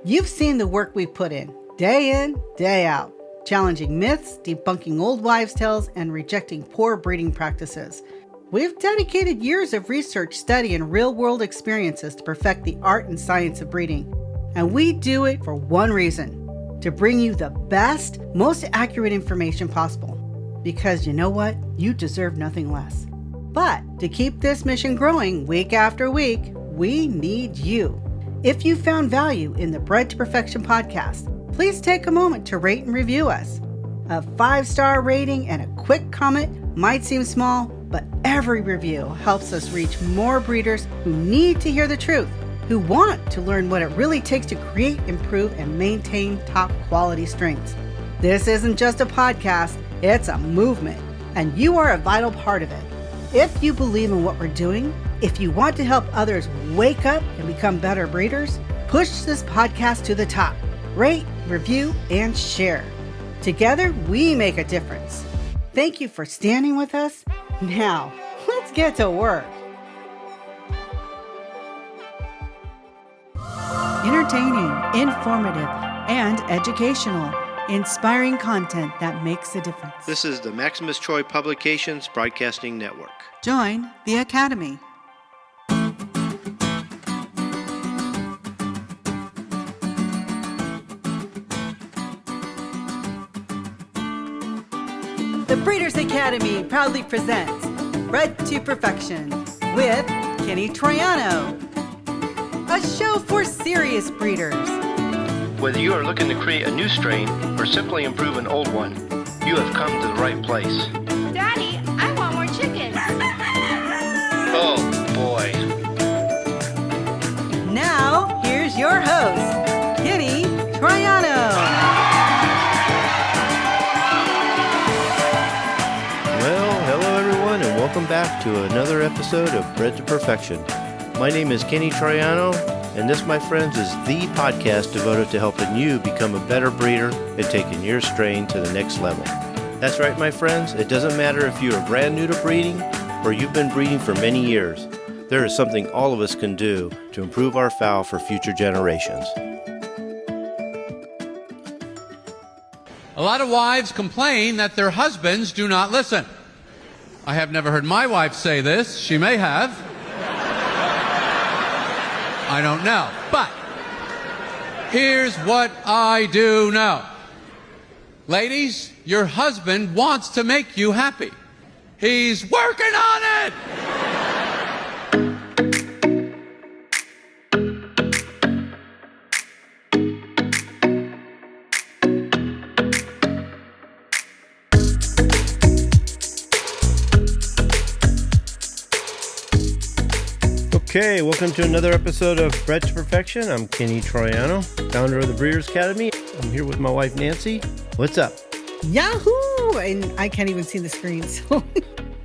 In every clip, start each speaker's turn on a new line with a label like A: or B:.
A: You've seen the work we put in, day out, challenging myths, debunking old wives' tales, and rejecting poor breeding practices. We've dedicated years of research, study, and real-world experiences to perfect the art and science of breeding. And we do it for one reason: to bring you the best, most accurate information possible. Because you know what? You deserve nothing less. But to keep this mission growing week after week, we need you. If you found value in the Bred to Perfection podcast, please take a moment to rate and review us. A 5-star rating and a quick comment might seem small, but every review helps us reach more breeders who need to hear the truth, who want to learn what it really takes to create, improve, and maintain top quality strains. This isn't just a podcast, it's a movement, and you are a vital part of it. If you believe in what we're doing, if you want to help others wake up and become better breeders, push this podcast to the top. Rate, review, and share. Together, we make a difference. Thank you for standing with us. Now, let's get to work. Entertaining, informative, and educational. Inspiring content that makes a difference.
B: This is the Maximus Troy Publications Broadcasting Network.
A: Join the Academy. The Breeders Academy proudly presents Bred to Perfection with Kenny Troiano, a show for serious breeders.
B: Whether you are looking to create a new strain or simply improve an old one, you have come to the right place.
C: Daddy, I want more chicken.
B: Oh, boy.
A: Now, here's your host, Kenny Troiano.
B: Well, hello everyone, and welcome back to another episode of Bred to Perfection. My name is Kenny Troiano, and this, my friends, is the podcast devoted to helping you become a better breeder and taking your strain to the next level. That's right, my friends. It doesn't matter if you are brand new to breeding or you've been breeding for many years. There is something all of us can do to improve our fowl for future generations.
D: A lot of wives complain that their husbands do not listen. I have never heard my wife say this. She may have. I don't know. But here's what I do know. Ladies, your husband wants to make you happy. He's working on it!
B: Okay, welcome to another episode of Bred to Perfection. I'm Kenny Troiano, founder of the Breeders Academy. I'm here with my wife, Nancy. What's up?
A: Yahoo! And I can't even see the screen, so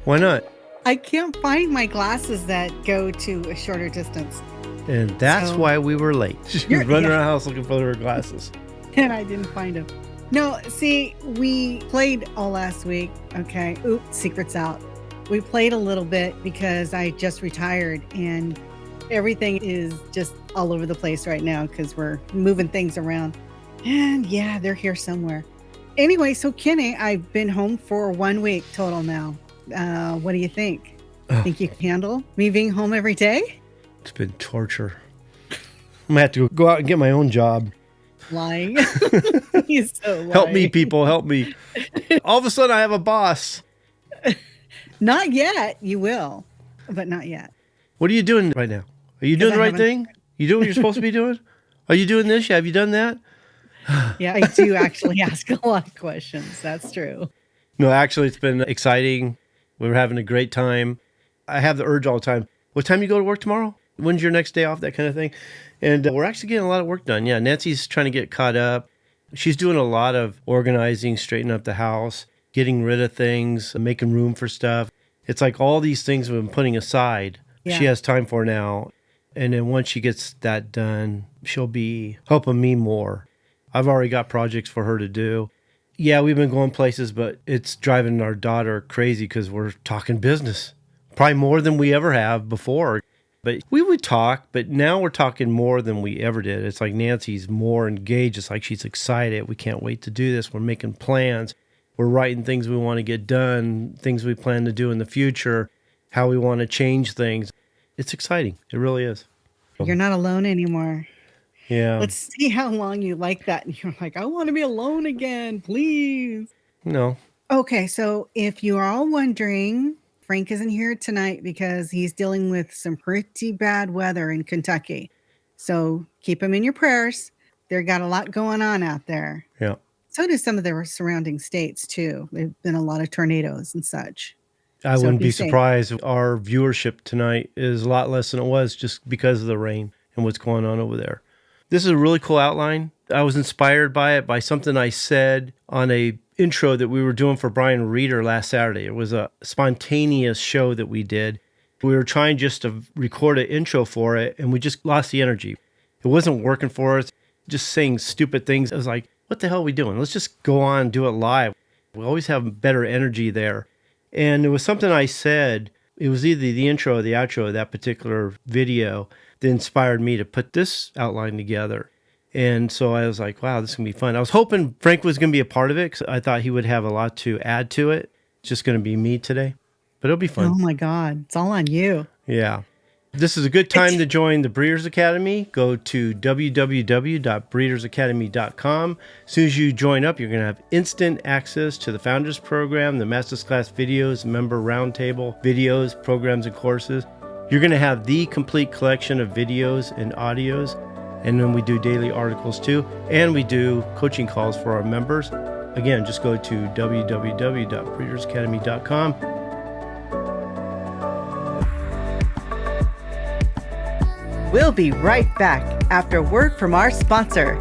B: Why not?
A: I can't find my glasses that go to a shorter distance.
B: And that's why we were late. She was running around the house looking for her glasses.
A: And I didn't find them. No, see, we played all last week. Okay. Oops, secret's out. We played a little bit because I just retired and everything is just all over the place right now because we're moving things around. And yeah, they're here somewhere. Anyway, so Kenny, I've been home for 1 week total now. What do you think? Think you can handle me being home every day?
B: It's been torture. I'm going to have to go out and get my own job.
A: Lying. He's so lying.
B: Help me, people. Help me. All of a sudden, I have a boss.
A: Not yet. You will, but not yet.
B: What are you doing right now? Are you doing the right thing? You doing what you're supposed to be doing? Are you doing this? Have you done that?
A: Yeah, I do actually ask a lot of questions. That's true.
B: No, actually, it's been exciting. We're having a great time. I have the urge all the time. What time you go to work tomorrow? When's your next day off? That kind of thing. And we're actually getting a lot of work done. Yeah, Nancy's trying to get caught up. She's doing a lot of organizing, straightening up the house, getting rid of things, making room for stuff. It's like all these things we've been putting aside, she has time for now. And then once she gets that done, she'll be helping me more. I've already got projects for her to do. Yeah, we've been going places, but it's driving our daughter crazy because we're talking business. Probably more than we ever have before. But we would talk, but now we're talking more than we ever did. It's like Nancy's more engaged. It's like she's excited. We can't wait to do this. We're making plans. We're writing things we want to get done, things we plan to do in the future, how we want to change things. It's exciting. It really is.
A: You're not alone anymore.
B: Yeah.
A: Let's see how long you like that. And you're like, I want to be alone again, please.
B: No.
A: Okay, so if you are all wondering, Frank isn't here tonight because he's dealing with some pretty bad weather in Kentucky. So keep him in your prayers. They've got a lot going on out there.
B: Yeah.
A: So do some of the surrounding states, too. There have been a lot of tornadoes and such.
B: I
A: So
B: wouldn't
A: be
B: be
A: safe.
B: surprised if our viewership tonight is a lot less than it was just because of the rain and what's going on over there. This is a really cool outline. I was inspired by it, by something I said on a intro that we were doing for Brian Reeder last Saturday. It was a spontaneous show that we did. We were trying just to record an intro for it, and we just lost the energy. It wasn't working for us, just saying stupid things. It was like, what the hell are we doing? Let's just go on and do it live. We always have better energy there. And it was something I said, it was either the intro or the outro of that particular video that inspired me to put this outline together. And so I was like, wow, this is going to be fun. I was hoping Frank was going to be a part of it because I thought he would have a lot to add to it. It's just going to be me today, but it'll be fun.
A: Oh my God, it's all on you.
B: Yeah. This is a good time to join the Breeders' Academy. Go to www.breedersacademy.com. As soon as you join up, you're going to have instant access to the Founders Program, the Masters Class videos, member roundtable videos, programs, and courses. You're going to have the complete collection of videos and audios. And then we do daily articles too. And we do coaching calls for our members. Again, just go to www.breedersacademy.com.
A: We'll be right back after word from our sponsor.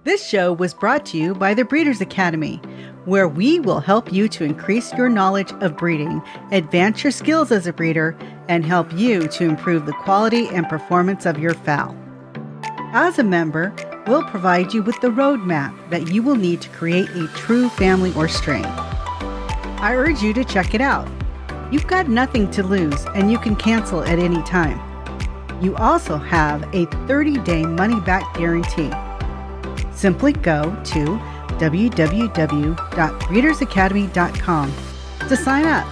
A: This show was brought to you by the Breeders' Academy, where we will help you to increase your knowledge of breeding, advance your skills as a breeder, and help you to improve the quality and performance of your fowl. As a member, we'll provide you with the roadmap that you will need to create a true family or strain. I urge you to check it out. You've got nothing to lose, and you can cancel at any time. You also have a 30-day money-back guarantee. Simply go to www.breedersacademy.com to sign up.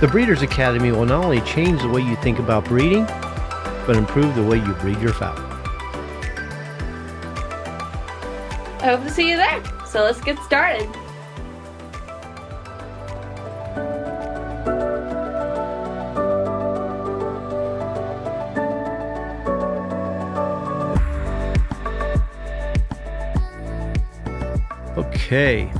B: The Breeders' Academy will not only change the way you think about breeding, but improve the way you breed your fowl.
C: I hope to see you there. So let's get started.
B: Okay.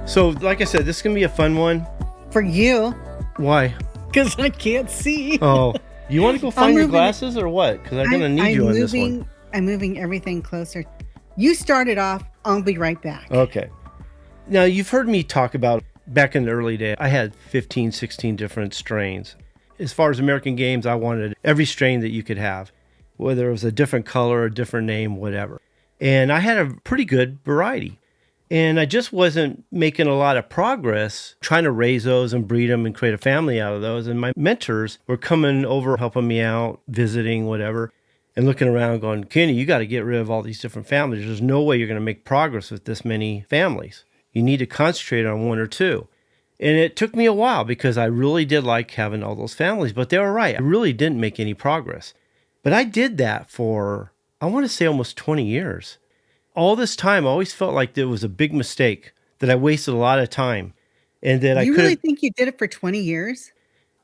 B: So, like I said, this is going to be a fun one.
A: For you,
B: Why?
A: because I can't see.
B: Oh, you want to go find your
A: moving-
B: glasses or what? Because I'm going to need you on this one.
A: I'm moving everything closer. You started off. I'll be right back.
B: Okay. Now, you've heard me talk about back in the early day, I had 15, 16 different strains. As far as American games, I wanted every strain that you could have, whether it was a different color, a different name, whatever. And I had a pretty good variety. And I just wasn't making a lot of progress trying to raise those and breed them and create a family out of those. And my mentors were coming over, helping me out, visiting, whatever, and looking around going, Kenny, you got to get rid of all these different families. There's no way you're going to make progress with this many families. You need to concentrate on one or two. And it took me a while because I really did like having all those families, but they were right. I really didn't make any progress. But I did that for, I want to say almost 20 years. All this time, I always felt like there was a big mistake, that I wasted a lot of time, and that I
A: You
B: could
A: really think you did it for 20 years?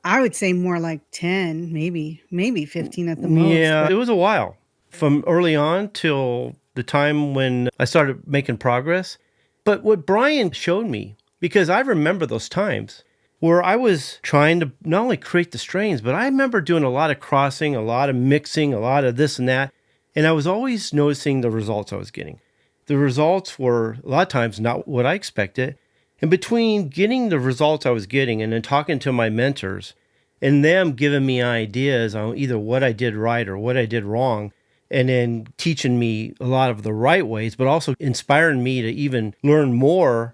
A: I would say more like 10, maybe 15 at the most.
B: Yeah,
A: but-
B: it was a while. From early on till the time when I started making progress. But what Brian showed me, because I remember those times where I was trying to not only create the strains, but I remember doing a lot of crossing, a lot of mixing, a lot of this and that. And I was always noticing the results I was getting. The results were a lot of times not what I expected. And between getting the results I was getting and then talking to my mentors and them giving me ideas on either what I did right or what I did wrong, and then teaching me a lot of the right ways, but also inspiring me to even learn more.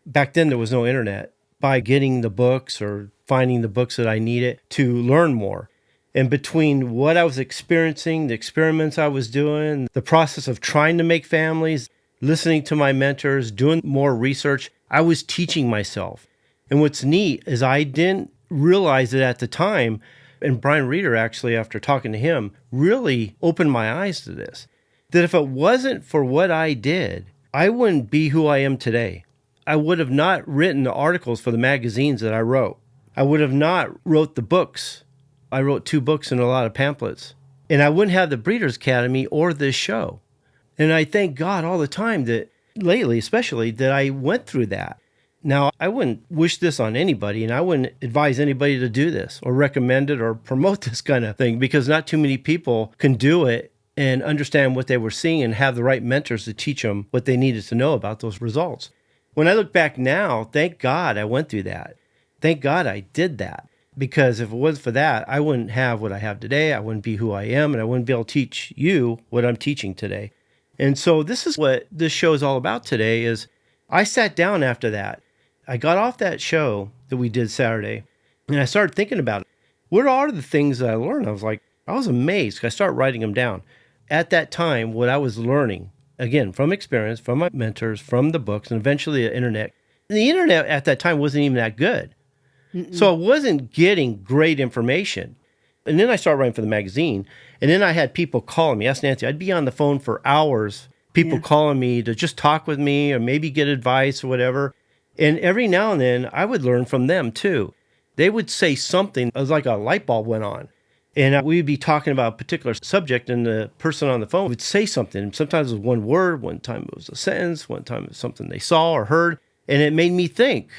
B: Back then, there was no internet. by getting the books or finding the books that I needed to learn more. And between what I was experiencing, the experiments I was doing, the process of trying to make families, listening to my mentors, doing more research, I was teaching myself. And what's neat is I didn't realize it at the time. And Brian Reeder, actually, after talking to him, really opened my eyes to this. That if it wasn't for what I did, I wouldn't be who I am today. I would have not written the articles for the magazines that I wrote. I would have not wrote the books. I wrote 2 books and a lot of pamphlets. And I wouldn't have the Breeders' Academy or this show. And I thank God all the time that, lately especially, that I went through that. Now, I wouldn't wish this on anybody, and I wouldn't advise anybody to do this or recommend it or promote this kind of thing, because not too many people can do it and understand what they were seeing and have the right mentors to teach them what they needed to know about those results. When I look back now, thank God I went through that. Thank God I did that. Because if it wasn't for that, I wouldn't have what I have today. I wouldn't be who I am, and I wouldn't be able to teach you what I'm teaching today. And so this is what this show is all about today. Is I sat down after that. I got off that show that we did Saturday, and I started thinking about it. What are the things that I learned? I was amazed. I started writing them down. At that time, what I was learning, again, from experience, from my mentors, from the books, and eventually the internet. And the internet at that time wasn't even that good. So I wasn't getting great information. And then I started writing for the magazine. And then I had people calling me. Ask Nancy, I'd be on the phone for hours, people calling me to just talk with me or maybe get advice or whatever. And every now and then I would learn from them too. They would say something. It was like a light bulb went on. And we'd be talking about a particular subject, and the person on the phone would say something. Sometimes it was one word, one time it was a sentence, one time it was something they saw or heard. And it made me think.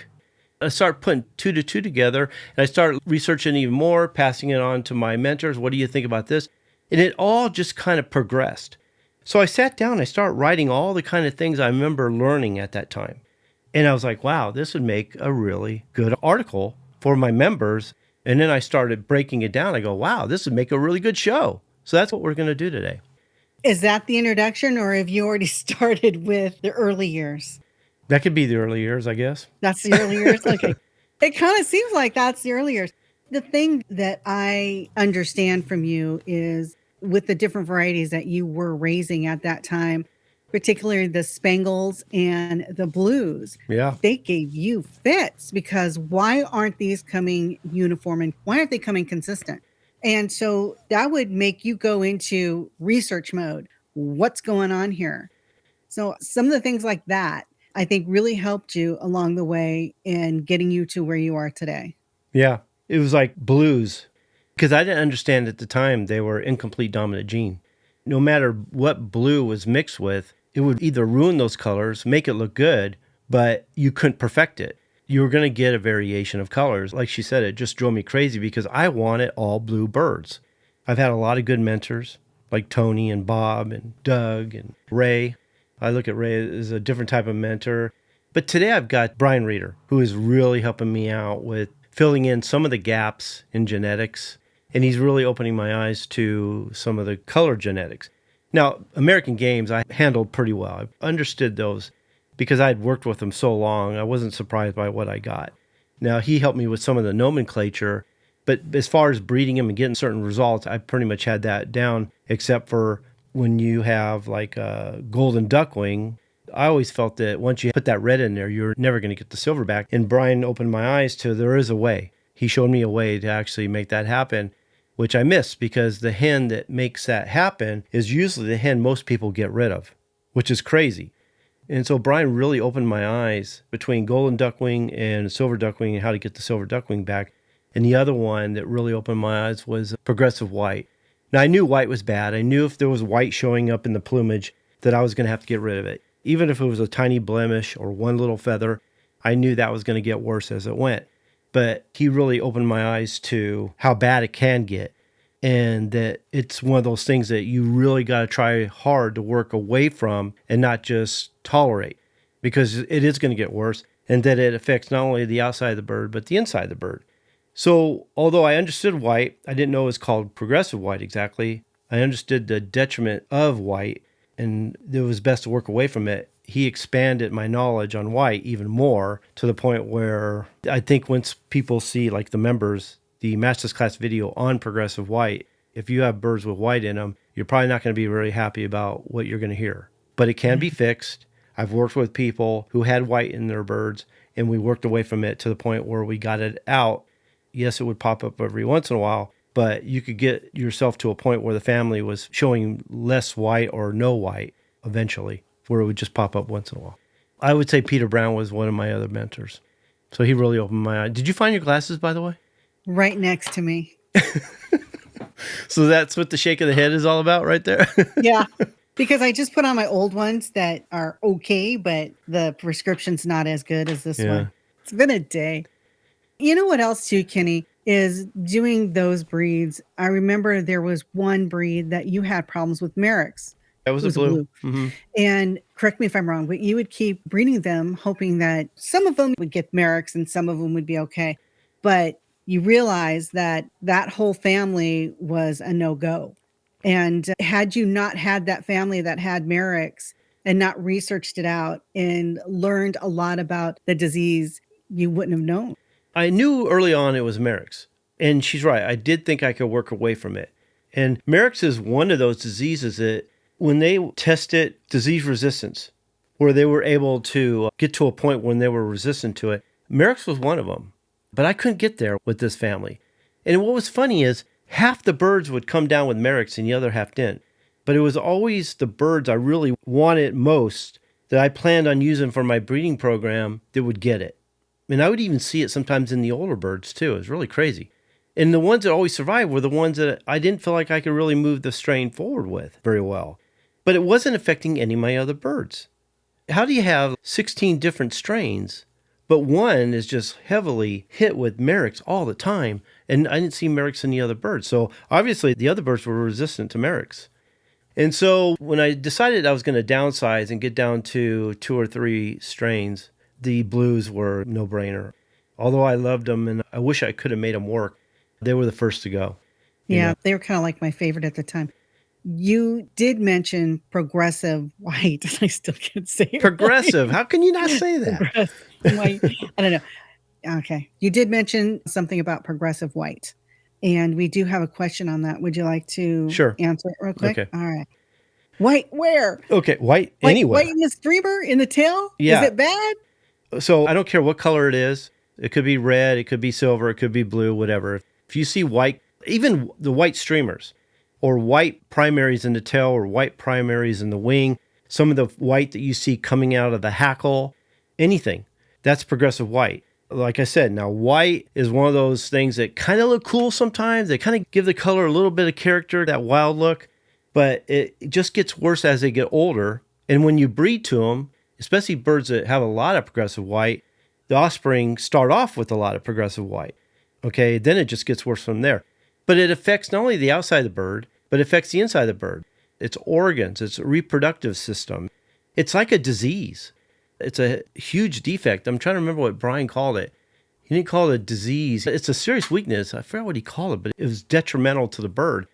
B: I started putting 2 to 2 together, and I started researching even more, passing it on to my mentors. What do you think about this? And it all just kind of progressed. So I sat down, I started writing all the kind of things I remember learning at that time. And I was like, wow, this would make a really good article for my members. And then I started breaking it down. I go, wow, this would make a really good show. So that's what we're going to do today.
A: Is that the introduction, or have you already started with the early years?
B: That could be the early years, I guess.
A: That's the early years? Okay. It kind of seems like that's the early years. The thing that I understand from you is with the different varieties that you were raising at that time, particularly the Spangles and the Blues, they gave you fits, because why aren't these coming uniform and why aren't they coming consistent? And so that would make you go into research mode. What's going on here? So some of the things like that, I think, really helped you along the way in getting you to where you are today.
B: Yeah, it was like Blues, because I didn't understand at the time they were incomplete dominant gene. No matter what blue was mixed with, it would either ruin those colors, make it look good, but you couldn't perfect it. You were going to get a variation of colors. Like she said, it just drove me crazy because I wanted all blue birds. I've had a lot of good mentors like Tony and Bob and Doug and Ray. I look at Ray as a different type of mentor. But today I've got Brian Reeder, who is really helping me out with filling in some of the gaps in genetics. And he's really opening my eyes to some of the color genetics. Now, American Games, I handled pretty well. I understood those because I had worked with them so long. I wasn't surprised by what I got. Now, he helped me with some of the nomenclature. But as far as breeding them and getting certain results, I pretty much had that down, except for when you have like a golden duckling. I always felt that once you put that red in there, you're never going to get the silverback. And Brian opened my eyes to there is a way. He showed me a way to actually make that happen, which I missed because the hen that makes that happen is usually the hen most people get rid of, which is crazy. And so Brian really opened my eyes between golden duckling and silver duckling and how to get the silver duckling back. And the other one that really opened my eyes was progressive white. Now, I knew white was bad. I knew if there was white showing up in the plumage that I was going to have to get rid of it. Even if it was a tiny blemish or one little feather, I knew that was going to get worse as it went. But he really opened my eyes to how bad it can get, and that it's one of those things that you really got to try hard to work away from and not just tolerate, because it is going to get worse, and that it affects not only the outside of the bird, but the inside of the bird. So although I understood white, I didn't know it was called progressive white exactly. I understood the detriment of white, and it was best to work away from it. he expanded my knowledge on white even more to the point where I think once people see, like the members, the master's class video on progressive white, if you have birds with white in them, you're probably not going to be really happy about what you're going to hear. But it can be fixed. I've worked with people who had white in their birds, and we worked away from it to the point where we got it out. Yes, it would pop up every once in a while, but you could get yourself to a point where the family was showing less white or no white eventually, where it would just pop up once in a while. I would say Peter Brown was one of my other mentors. So he really opened my eyes. Did you find your glasses, by the way?
A: Right next to me.
B: So that's what the shake of the head is all about right there?
A: Yeah. Because I just put on my old ones that are okay, but the prescription's not as good as this one. It's been a day. You know what else too, Kenny, is doing those breeds. I remember there was one breed that you had problems with Merrick's.
B: That was a blue. Mm-hmm.
A: And correct me if I'm wrong, but you would keep breeding them, hoping that some of them would get Merrick's and some of them would be okay. But you realize that that whole family was a no-go. And had you not had that family that had Merrick's and not researched it out and learned a lot about the disease, you wouldn't have known.
B: I knew early on it was Merrick's. And she's right. I did think I could work away from it. And Merrick's is one of those diseases that when they tested disease resistance, where they were able to get to a point when they were resistant to it, Merrick's was one of them. But I couldn't get there with this family. And what was funny is half the birds would come down with Merrick's and the other half didn't. But it was always the birds I really wanted most that I planned on using for my breeding program that would get it. And I would even see it sometimes in the older birds too. It was really crazy. And the ones that always survived were the ones that I didn't feel like I could really move the strain forward with very well. But it wasn't affecting any of my other birds. How do you have 16 different strains, but one is just heavily hit with Merrick's all the time, and I didn't see Merrick's in the other birds. So obviously the other birds were resistant to Merrick's. And so when I decided I was going to downsize and get down to 2 or 3 strains, the blues were no-brainer. Although I loved them and I wish I could have made them work, they were the first to go.
A: Yeah, they were kind of like my favorite at the time. You did mention progressive white. I still can't say it.
B: Progressive.
A: Right.
B: How can you not say that?
A: Progressive white. I don't know. Okay. You did mention something about progressive white. And we do have a question on that. Would you like to answer it real quick?
B: Okay.
A: All right. White where?
B: Okay, white anywhere.
A: White in the streamer, in the tail?
B: Yeah.
A: Is it bad?
B: So I don't care what color it is. It could be red, it could be silver, it could be blue, whatever. If you see white, even the white streamers, or white primaries in the tail, or white primaries in the wing, some of the white that you see coming out of the hackle, anything, that's progressive white. Like I said, now white is one of those things that kind of look cool sometimes. They kind of give the color a little bit of character, that wild look, but it just gets worse as they get older. And when you breed to them, especially birds that have a lot of progressive white, the offspring start off with a lot of progressive white. Okay, then it just gets worse from there. But it affects not only the outside of the bird, but it affects the inside of the bird. Its organs, its reproductive system. It's like a disease. It's a huge defect. I'm trying to remember what Brian called it. He didn't call it a disease. It's a serious weakness. I forgot what he called it, but it was detrimental to the bird.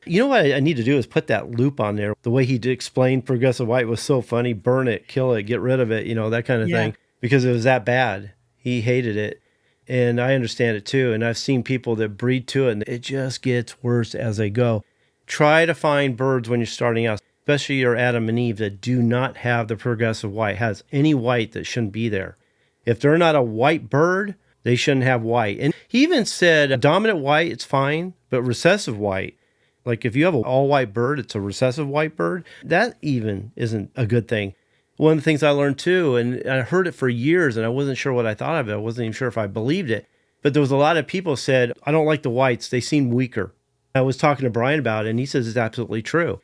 B: You know what I need to do is put that loop on there. The way he did explain progressive white was so funny. Burn it, kill it, get rid of it, that kind of thing. Because it was that bad. He hated it. And I understand it too. And I've seen people that breed to it and it just gets worse as they go. Try to find birds when you're starting out, especially your Adam and Eve, that do not have the progressive white, has any white that shouldn't be there. If they're not a white bird, they shouldn't have white. And he even said dominant white, it's fine, but recessive white, like if you have an all-white bird, it's a recessive white bird, that even isn't a good thing. One of the things I learned too, and I heard it for years and I wasn't sure what I thought of it. I wasn't even sure if I believed it. But there was a lot of people said, I don't like the whites. They seem weaker. I was talking to Brian about it and he says it's absolutely true.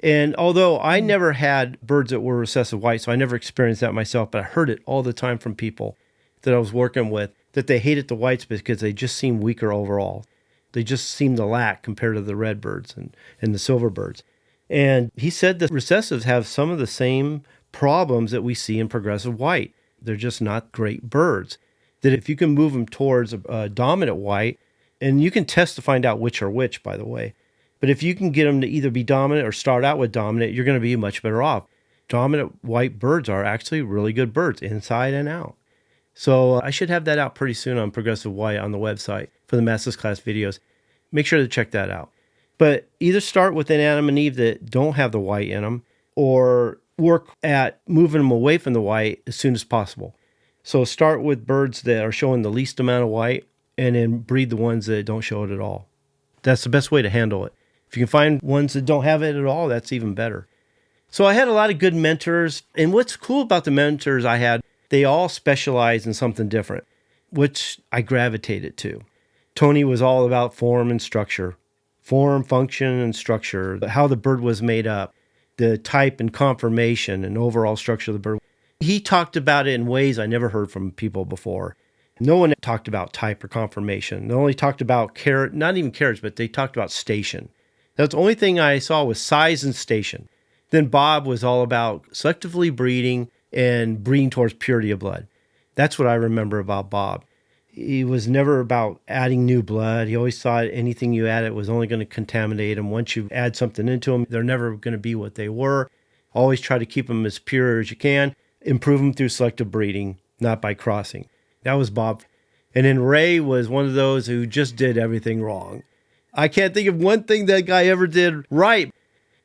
B: And although I never had birds that were recessive white, so I never experienced that myself, but I heard it all the time from people that I was working with, that they hated the whites because they just seem weaker overall. They just seem to lack compared to the red birds and the silver birds. And he said that recessives have some of the same problems that we see in progressive white. They're just not great birds. That if you can move them towards a dominant white, and you can test to find out which are which, by the way, but if you can get them to either be dominant or start out with dominant, you're going to be much better off. dominant white birds are actually really good birds inside and out. So I should have that out pretty soon on Progressive White on the website for the Masters Class videos. Make sure to check that out. But either start with an Adam and Eve that don't have the white in them, or work at moving them away from the white as soon as possible. So start with birds that are showing the least amount of white, and then breed the ones that don't show it at all. That's the best way to handle it. If you can find ones that don't have it at all, that's even better. So I had a lot of good mentors. And what's cool about the mentors I had, they all specialize in something different, which I gravitated to. Tony was all about form and structure. Form, function, and structure. How the bird was made up. The type and conformation and overall structure of the bird. He talked about it in ways I never heard from people before. No one talked about type or conformation. They only talked about not even carriage, but they talked about station. That's the only thing I saw was size and station. Then Bob was all about selectively breeding and breeding towards purity of blood. That's what I remember about Bob. He was never about adding new blood. He always thought anything you added was only going to contaminate them. Once you add something into them, they're never going to be what they were. Always try to keep them as pure as you can. Improve them through selective breeding, not by crossing. That was Bob. And then Ray was one of those who just did everything wrong. I can't think of one thing that guy ever did right.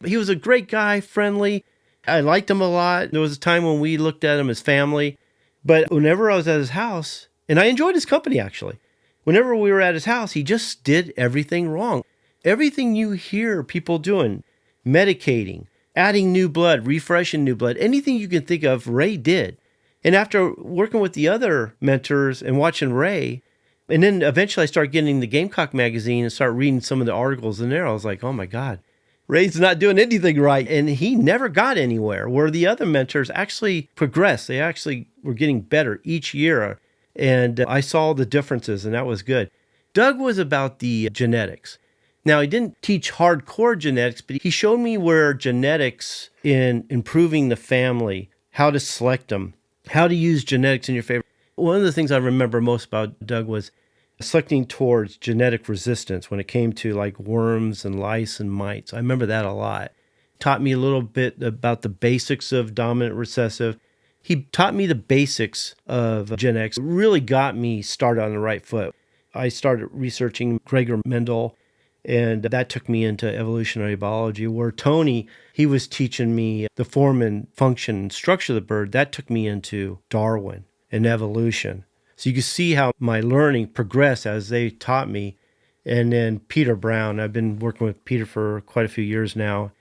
B: He was a great guy, friendly. I liked him a lot. There was a time when we looked at him as family. But whenever I was at his house, and I enjoyed his company actually, whenever we were at his house, he just did everything wrong. Everything you hear people doing, medicating, adding new blood, refreshing new blood, anything you can think of, Ray did. And after working with the other mentors and watching Ray, and then eventually I started getting the Gamecock magazine and started reading some of the articles in there, I was like, oh my God, Ray's not doing anything right. And he never got anywhere, where the other mentors actually progressed. They actually were getting better each year. And I saw the differences, and that was good. Doug was about the genetics. Now, he didn't teach hardcore genetics, but he showed me where genetics in improving the family, how to select them, how to use genetics in your favor. One of the things I remember most about Doug was selecting towards genetic resistance when it came to like worms and lice and mites. I remember that a lot. Taught me a little bit about the basics of dominant recessive. He taught me the basics of genetics. It really got me started on the right foot. I started researching Gregor Mendel, and that took me into evolutionary biology, where Tony, he was teaching me the form and function and structure of the bird. That took me into Darwin and evolution. So you can see how my learning progressed as they taught me. And then Peter Brown, I've been working with Peter for quite a few years now,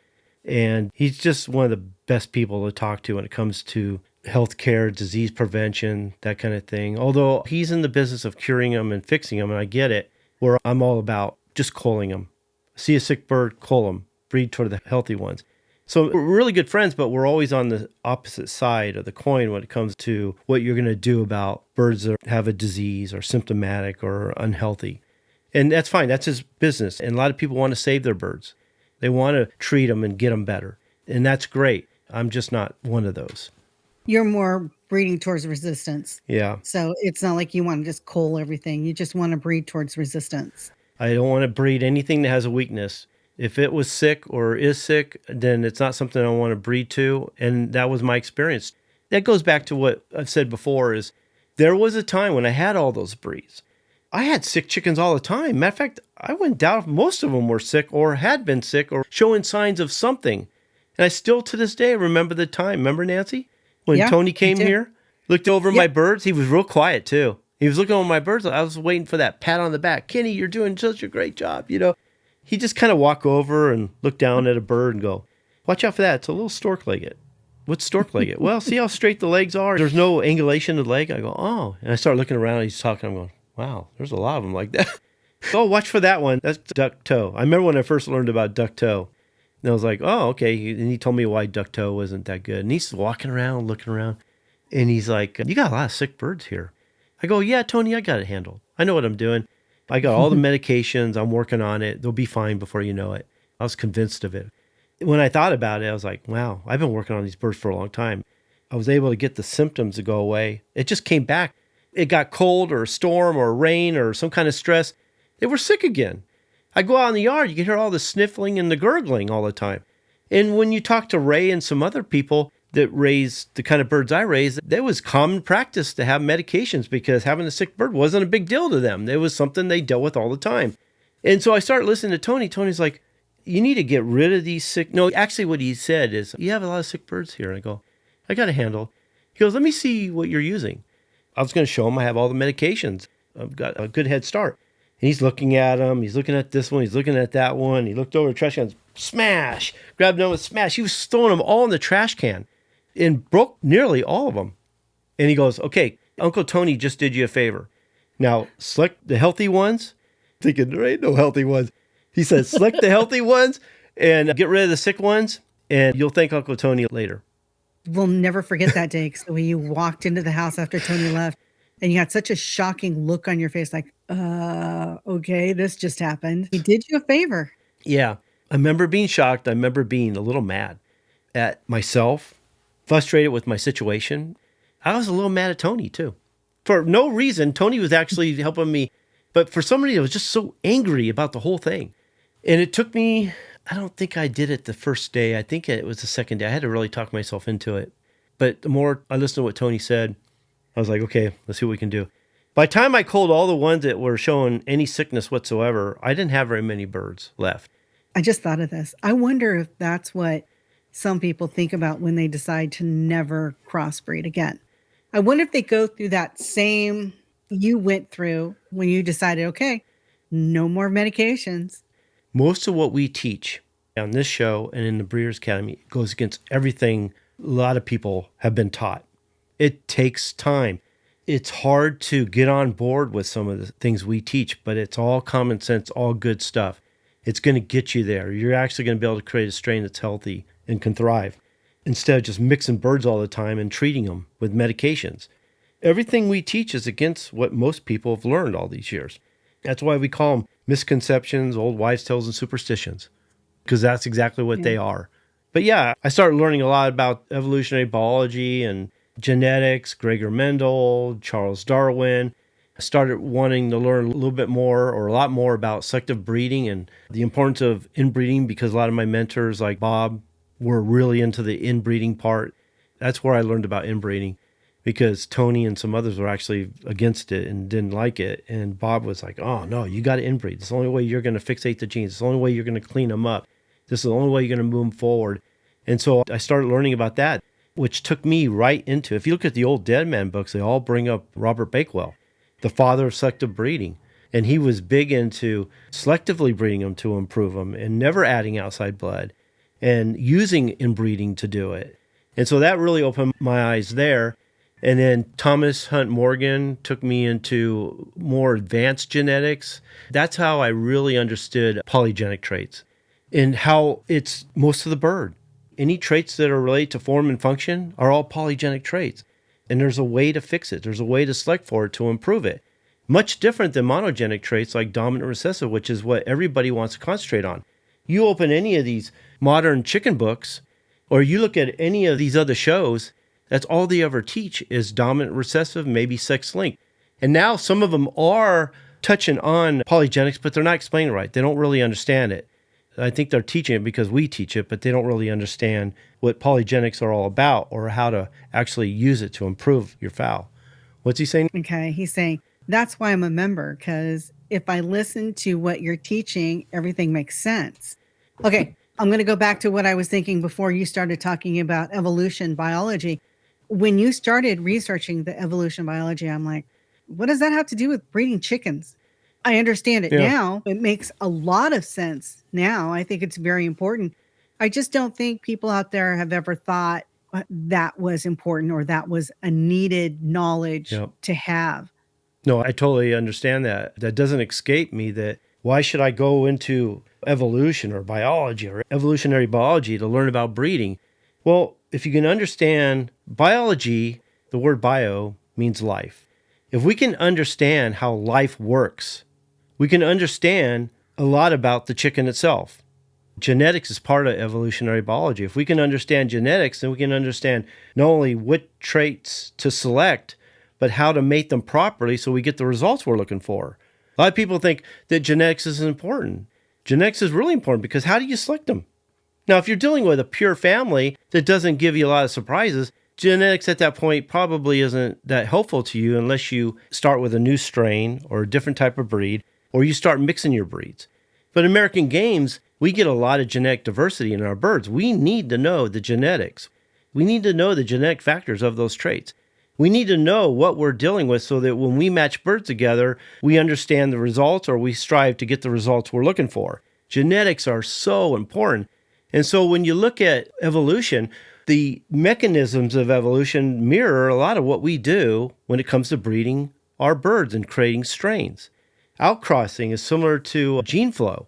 B: and he's just one of the best people to talk to when it comes to healthcare, disease prevention, that kind of thing. Although he's in the business of curing them and fixing them, and I get it, where I'm all about just culling them. See a sick bird, cull them, breed toward the healthy ones. So we're really good friends, but we're always on the opposite side of the coin when it comes to what you're going to do about birds that have a disease or symptomatic or unhealthy. And that's fine. That's his business. And a lot of people want to save their birds. They want to treat them and get them better. And that's great. I'm just not one of those.
A: You're more breeding towards resistance.
B: Yeah.
A: So it's not like you want to just cull everything. You just want to breed towards resistance.
B: I don't want to breed anything that has a weakness. If it was sick or is sick, then it's not something I want to breed to. And that was my experience. That goes back to what I've said before is there was a time when I had all those breeds. I had sick chickens all the time. Matter of fact, I went down, most of them were sick or had been sick or showing signs of something. And I still to this day remember the time. Remember, Nancy? When Tony came here, looked over my birds. He was real quiet too. He was looking over my birds. I was waiting for that pat on the back. Kenny, you're doing such a great job, you know. He just kind of walk over and look down at a bird and go, watch out for that. It's a little stork-legged. What's stork-legged? Well, see how straight the legs are? There's no angulation of the leg. I go, oh. And I start looking around and he's talking. I'm going, wow, there's a lot of them like that. Oh, watch for that one. That's duck toe. I remember when I first learned about duck toe. And I was like, oh, okay. And he told me why duck toe wasn't that good. And he's walking around, looking around. And he's like, you got a lot of sick birds here. I go, yeah, Tony, I got it handled. I know what I'm doing. I got all the medications. I'm working on it. They'll be fine before you know it. I was convinced of it. When I thought about it, I was like, wow, I've been working on these birds for a long time. I was able to get the symptoms to go away. It just came back. It got cold or a storm or rain or some kind of stress. They were sick again. I go out in the yard, you can hear all the sniffling and the gurgling all the time. And when you talk to Ray and some other people, that raised the kind of birds I raised, there was common practice to have medications because having a sick bird wasn't a big deal to them. It was something they dealt with all the time. And so I started listening to Tony. Tony's like, you need to get rid of these sick. No, actually what he said is, you have a lot of sick birds here. And I go, I got a handle. He goes, let me see what you're using. I was going to show him I have all the medications. I've got a good head start. And he's looking at them. He's looking at this one. He's looking at that one. He looked over the trash can, smash, grabbed them with smash. He was throwing them all in the trash can and broke nearly all of them. And he goes, okay, Uncle Tony just did you a favor. Now, select the healthy ones. Thinking, there ain't no healthy ones. He says, select the healthy ones and get rid of the sick ones, and you'll thank Uncle Tony later.
A: We'll never forget that day. So when you walked into the house after Tony left, and you had such a shocking look on your face, like, okay, this just happened. He did you a favor.
B: Yeah. I remember being shocked. I remember being a little mad at myself, frustrated with my situation. I was a little mad at Tony too. For no reason. Tony was actually helping me, but for some reason I was just so angry about the whole thing. And it took me, I don't think I did it the first day. I think it was the second day. I had to really talk myself into it. But the more I listened to what Tony said, I was like, okay, let's see what we can do. By the time I culled all the ones that were showing any sickness whatsoever, I didn't have very many birds left.
A: I just thought of this. I wonder if that's what some people think about when they decide to never crossbreed again. I wonder if they go through that same you went through when you decided, okay, no more medications.
B: Most of what we teach on this show and in the Breeders' Academy goes against everything a lot of people have been taught. It takes time. It's hard to get on board with some of the things we teach, but it's all common sense, all good stuff. It's going to get you there. You're actually going to be able to create a strain that's healthy and can thrive instead of just mixing birds all the time and treating them with medications. Everything we teach is against what most people have learned all these years. That's why we call them misconceptions, old wives' tales, and superstitions, because that's exactly what they are. But yeah, I started learning a lot about evolutionary biology and genetics, Gregor Mendel, Charles Darwin. I started wanting to learn a little bit more or a lot more about selective breeding and the importance of inbreeding, because a lot of my mentors like Bob were really into the inbreeding part. That's where I learned about inbreeding, because Tony and some others were actually against it and didn't like it. And Bob was like, oh, no, you got to inbreed. It's the only way you're going to fixate the genes. It's the only way you're going to clean them up. This is the only way you're going to move them forward. And so I started learning about that, which took me right into, if you look at the old Dead Man books, they all bring up Robert Bakewell, the father of selective breeding. And he was big into selectively breeding them to improve them and never adding outside blood and using inbreeding to do it. And so that really opened my eyes there. And then Thomas Hunt Morgan took me into more advanced genetics. That's how I really understood polygenic traits and how it's most of the bird. Any traits that are related to form and function are all polygenic traits. And there's a way to fix it. There's a way to select for it to improve it. Much different than monogenic traits like dominant recessive, which is what everybody wants to concentrate on. You open any of these modern chicken books, or you look at any of these other shows, that's all they ever teach is dominant recessive, maybe sex linked. And now some of them are touching on polygenics, but they're not explaining it right. They don't really understand it. I think they're teaching it because we teach it, but they don't really understand what polygenics are all about or how to actually use it to improve your fowl. What's he saying?
A: Okay, he's saying, that's why I'm a member, because if I listen to what you're teaching, everything makes sense. Okay, I'm going to go back to what I was thinking before you started talking about evolution biology. When you started researching the evolution biology, I'm like, what does that have to do with breeding chickens? I understand it now. It makes a lot of sense now. I think it's very important. I just don't think people out there have ever thought that was important or that was a needed knowledge to have.
B: No, I totally understand that. That doesn't escape me that why should I go into evolution or biology or evolutionary biology to learn about breeding? Well, if you can understand biology, the word bio means life. If we can understand how life works, we can understand a lot about the chicken itself. Genetics is part of evolutionary biology. If we can understand genetics, then we can understand not only what traits to select, but how to mate them properly so we get the results we're looking for. A lot of people think that genetics isn't important. Genetics is really important because how do you select them? Now, if you're dealing with a pure family that doesn't give you a lot of surprises, genetics at that point probably isn't that helpful to you unless you start with a new strain or a different type of breed, or you start mixing your breeds. But American games, we get a lot of genetic diversity in our birds. We need to know the genetics. We need to know the genetic factors of those traits. We need to know what we're dealing with so that when we match birds together, we understand the results or we strive to get the results we're looking for. Genetics are so important. And so when you look at evolution, the mechanisms of evolution mirror a lot of what we do when it comes to breeding our birds and creating strains. Outcrossing is similar to gene flow.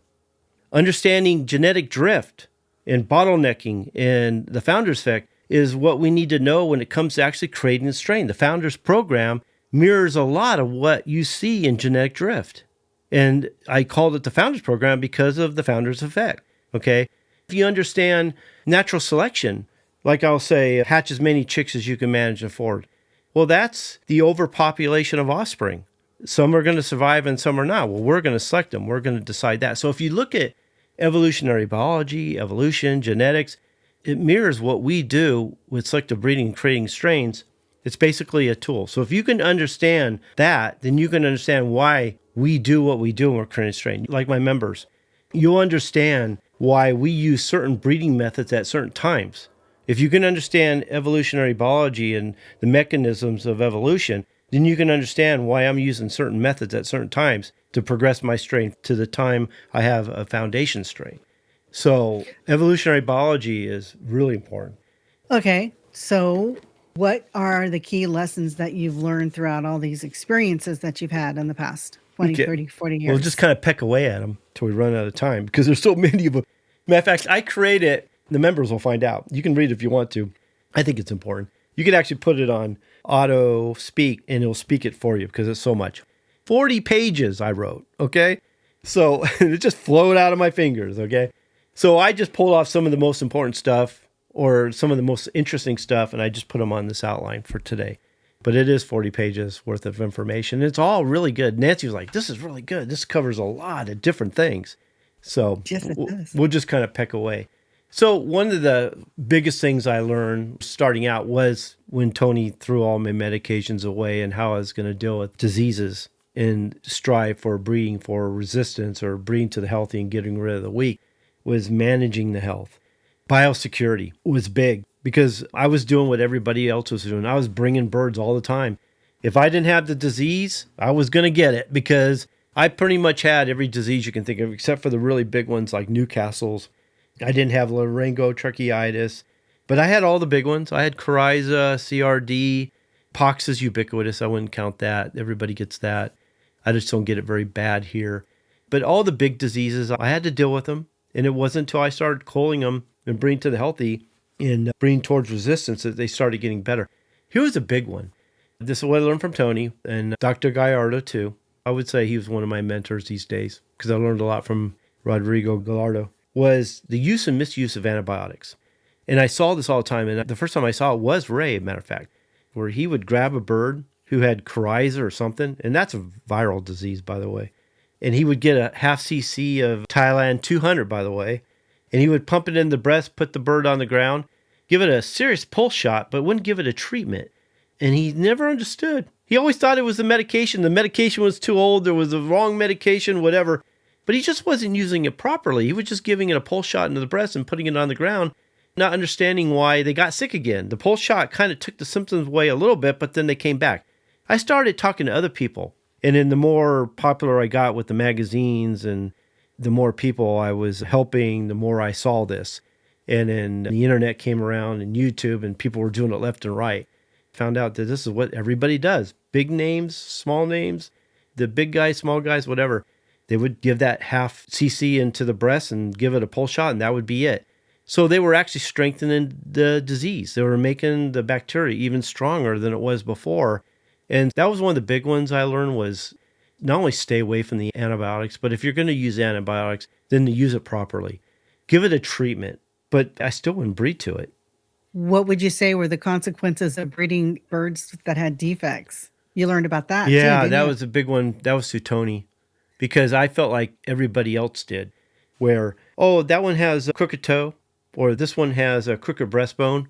B: Understanding genetic drift and bottlenecking and the founder's effect is what we need to know when it comes to actually creating a strain. The founder's program mirrors a lot of what you see in genetic drift. And I called it the founder's program because of the founder's effect. Okay. If you understand natural selection, like I'll say, hatch as many chicks as you can manage and afford. Well, that's the overpopulation of offspring. Some are going to survive and some are not. Well, we're going to select them. We're going to decide that. So if you look at evolutionary biology, evolution, genetics, it mirrors what we do with selective breeding and creating strains. It's basically a tool. So if you can understand that, then you can understand why we do what we do when we're creating a strain. Like my members, you'll understand why we use certain breeding methods at certain times. If you can understand evolutionary biology and the mechanisms of evolution, then you can understand why I'm using certain methods at certain times to progress my strain to the time I have a foundation strain. So evolutionary biology is really important.
A: Okay, so what are the key lessons that you've learned throughout all these experiences that you've had in the past 20,
B: Okay.
A: 30, 40 years?
B: We'll just kind of peck away at them till we run out of time because there's so many of them. Matter of fact, I create it. The members will find out. You can read it if you want to. I think it's important. You can actually put it on auto speak and it'll speak it for you because it's so much. 40 pages I wrote, okay? So it just flowed out of my fingers, okay? So I just pulled off some of the most important stuff or some of the most interesting stuff and I just put them on this outline for today. But it is 40 pages worth of information. It's all really good. Nancy was like, this is really good. This covers a lot of different things. So
A: Yes, it does.
B: we'll just kind of peck away. So one of the biggest things I learned starting out was when Tony threw all my medications away and how I was going to deal with diseases and strive for breeding for resistance or breeding to the healthy and getting rid of the weak was managing the health. Biosecurity was big because I was doing what everybody else was doing. I was bringing birds all the time. If I didn't have the disease, I was going to get it because I pretty much had every disease you can think of except for the really big ones like Newcastle's. I didn't have laryngotracheitis, but I had all the big ones. I had coryza, CRD, pox is ubiquitous. I wouldn't count that. Everybody gets that. I just don't get it very bad here. But all the big diseases, I had to deal with them. And it wasn't until I started culling them and breeding to the healthy and breeding towards resistance that they started getting better. Here was a big one. This is what I learned from Tony and Dr. Gallardo too. I would say he was one of my mentors these days because I learned a lot from Rodrigo Gallardo. Was the use and misuse of antibiotics. And I saw this all the time. And the first time I saw it was Ray, matter of fact, where he would grab a bird who had coryza or something. And that's a viral disease, by the way. And he would get a half cc of Thailand 200, by the way. And he would pump it in the breast, put the bird on the ground, give it a serious pulse shot, but wouldn't give it a treatment. And he never understood. He always thought it was the medication. The medication was too old. There was the wrong medication, whatever. But he just wasn't using it properly. He was just giving it a pulse shot into the breast and putting it on the ground, not understanding why they got sick again. The pulse shot kind of took the symptoms away a little bit, but then they came back. I started talking to other people. And then the more popular I got with the magazines and the more people I was helping, the more I saw this. And then the internet came around and YouTube and people were doing it left and right. Found out that this is what everybody does. Big names, small names, the big guys, small guys, whatever. They would give that half cc into the breast and give it a pulse shot, and that would be it. So they were actually strengthening the disease. They were making the bacteria even stronger than it was before. And that was one of the big ones I learned was not only stay away from the antibiotics, but if you're going to use antibiotics, then to use it properly. Give it a treatment, but I still wouldn't breed to it.
A: What would you say were the consequences of breeding birds that had defects? You learned about that too,
B: Yeah,
A: didn't
B: that
A: you?
B: was a big one. That was through Tony. Because I felt like everybody else did, where, oh, that one has a crooked toe. or this one has a crooked breastbone.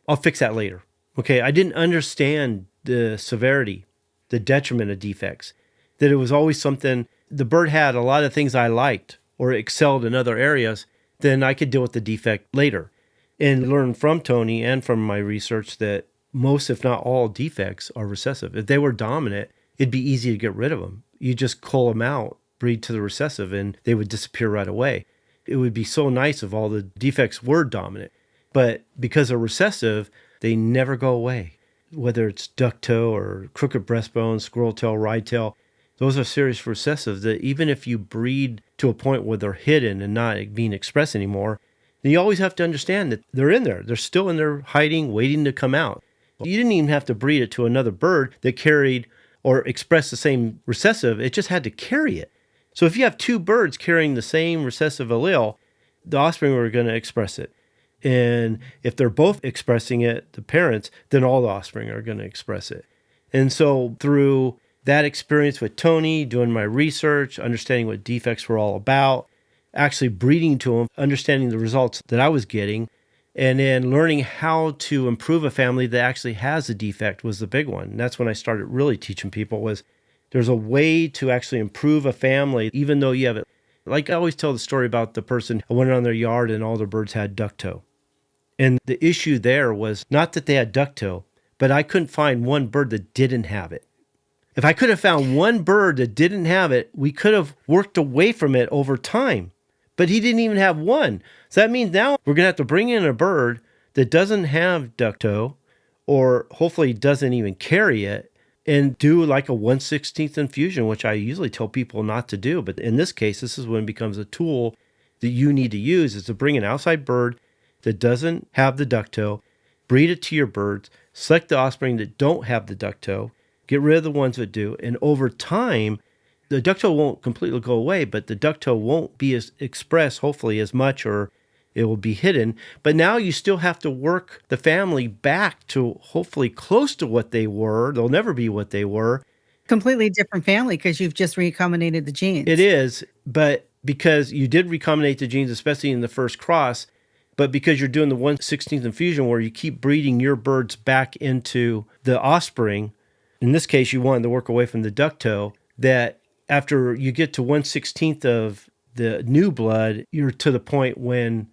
B: I'll fix that later. Okay, I didn't understand the severity, the detriment of defects, that it was always something, the bird had a lot of things I liked or excelled in other areas, then I could deal with the defect later. And learn from Tony and from my research that most, if not all, defects are recessive. If they were dominant, it'd be easy to get rid of them. You just cull them out, breed to the recessive, and they would disappear right away. It would be so nice if all the defects were dominant. But because they're recessive, they never go away. Whether it's duck-toe or crooked breastbone, squirrel tail, ride tail, those are serious recessives that even if you breed to a point where they're hidden and not being expressed anymore, then you always have to understand that they're in there. They're still in there hiding, waiting to come out. You didn't even have to breed it to another bird that carried or expressed the same recessive. It just had to carry it. So if you have two birds carrying the same recessive allele, the offspring are going to express it. And if they're both expressing it, the parents, then all the offspring are going to express it. And so through that experience with Tony, doing my research, understanding what defects were all about, actually breeding to them, understanding the results that I was getting, and then learning how to improve a family that actually has a defect was the big one. And that's when I started really teaching people was there's a way to actually improve a family, even though you have it. Like I always tell the story about the person who went on their yard and all their birds had duck-toe. And the issue there was not that they had duck-toe, but I couldn't find one bird that didn't have it. If I could have found one bird that didn't have it, we could have worked away from it over time. But he didn't even have one. So that means now we're going to have to bring in a bird that doesn't have duck-toe, or hopefully doesn't even carry it, and do like a 1/16th infusion, which I usually tell people not to do. But in this case, this is when it becomes a tool that you need to use, is to bring an outside bird that doesn't have the duck-toe, breed it to your birds, select the offspring that don't have the duck-toe, get rid of the ones that do, and over time, the duck-toe won't completely go away, but the duck-toe won't be as expressed, hopefully, as much, or it will be hidden. But now you still have to work the family back to hopefully close to what they were. They'll never be what they were.
A: Completely different family because you've just recombinated the genes.
B: It is, but because you did recombinate the genes, especially in the first cross, but because you're doing the 1/16th infusion where you keep breeding your birds back into the offspring, in this case, you wanted to work away from the duck-toe, that after you get to 1/16th of the new blood, you're to the point when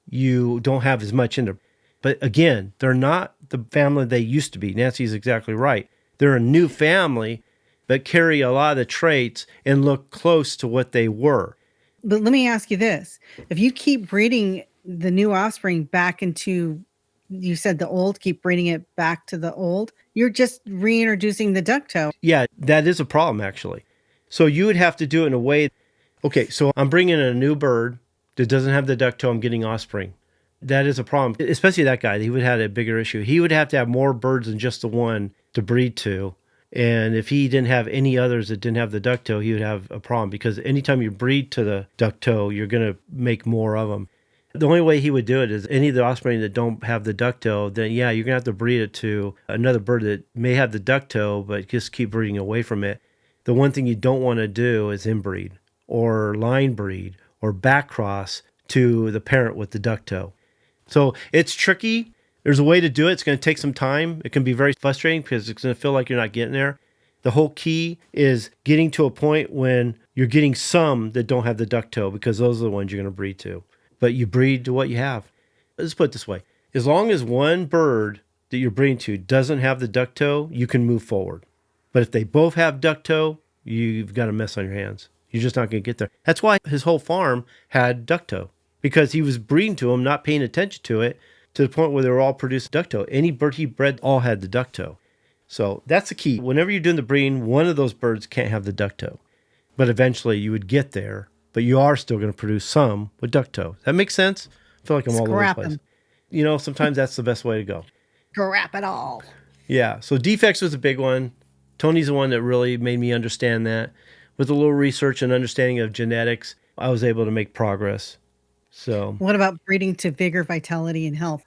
B: you don't have as much in there. But again, they're not the family they used to be. Nancy's exactly right. They're a new family, but carry a lot of the traits and look close to what they were.
A: But let me ask you this. If you keep breeding the new offspring back into, you said the old, keep breeding it back to the old, you're just reintroducing the duck-toe.
B: Yeah, that is a problem, actually. So you would have to do it in a way. Okay, so I'm bringing in a new bird that doesn't have the duck-toe. I'm getting offspring. That is a problem, especially that guy. He would have a bigger issue. He would have to have more birds than just the one to breed to. And if he didn't have any others that didn't have the duck-toe, he would have a problem, because anytime you breed to the duck-toe, you're going to make more of them. The only way he would do it is any of the offspring that don't have the duck-toe, then yeah, you're going to have to breed it to another bird that may have the duck-toe, but just keep breeding away from it. The one thing you don't want to do is inbreed or line breed or back cross to the parent with the duck-toe. So it's tricky. There's a way to do it. It's going to take some time. It can be very frustrating because it's going to feel like you're not getting there. The whole key is getting to a point when you're getting some that don't have the duck-toe, because those are the ones you're going to breed to. But you breed to what you have. Let's put it this way. As long as one bird that you're breeding to doesn't have the duck-toe, you can move forward. But if they both have duck-toe, you've got a mess on your hands. You're just not going to get there. That's why his whole farm had duck-toe, because he was breeding to them, not paying attention to it, to the point where they were all producing duck-toe. Any bird he bred all had the duck-toe. So that's the key. Whenever you're doing the breeding, one of those birds can't have the duck-toe. But eventually you would get there, but you are still going to produce some with duck-toe. That makes sense? I feel like I'm all over the place. You know, sometimes that's the best way to go.
A: Scrap it all.
B: Yeah, so defects was a big one. Tony's the one that really made me understand that. With a little research and understanding of genetics, I was able to make progress. So,
A: what about breeding to vigor, vitality, and health?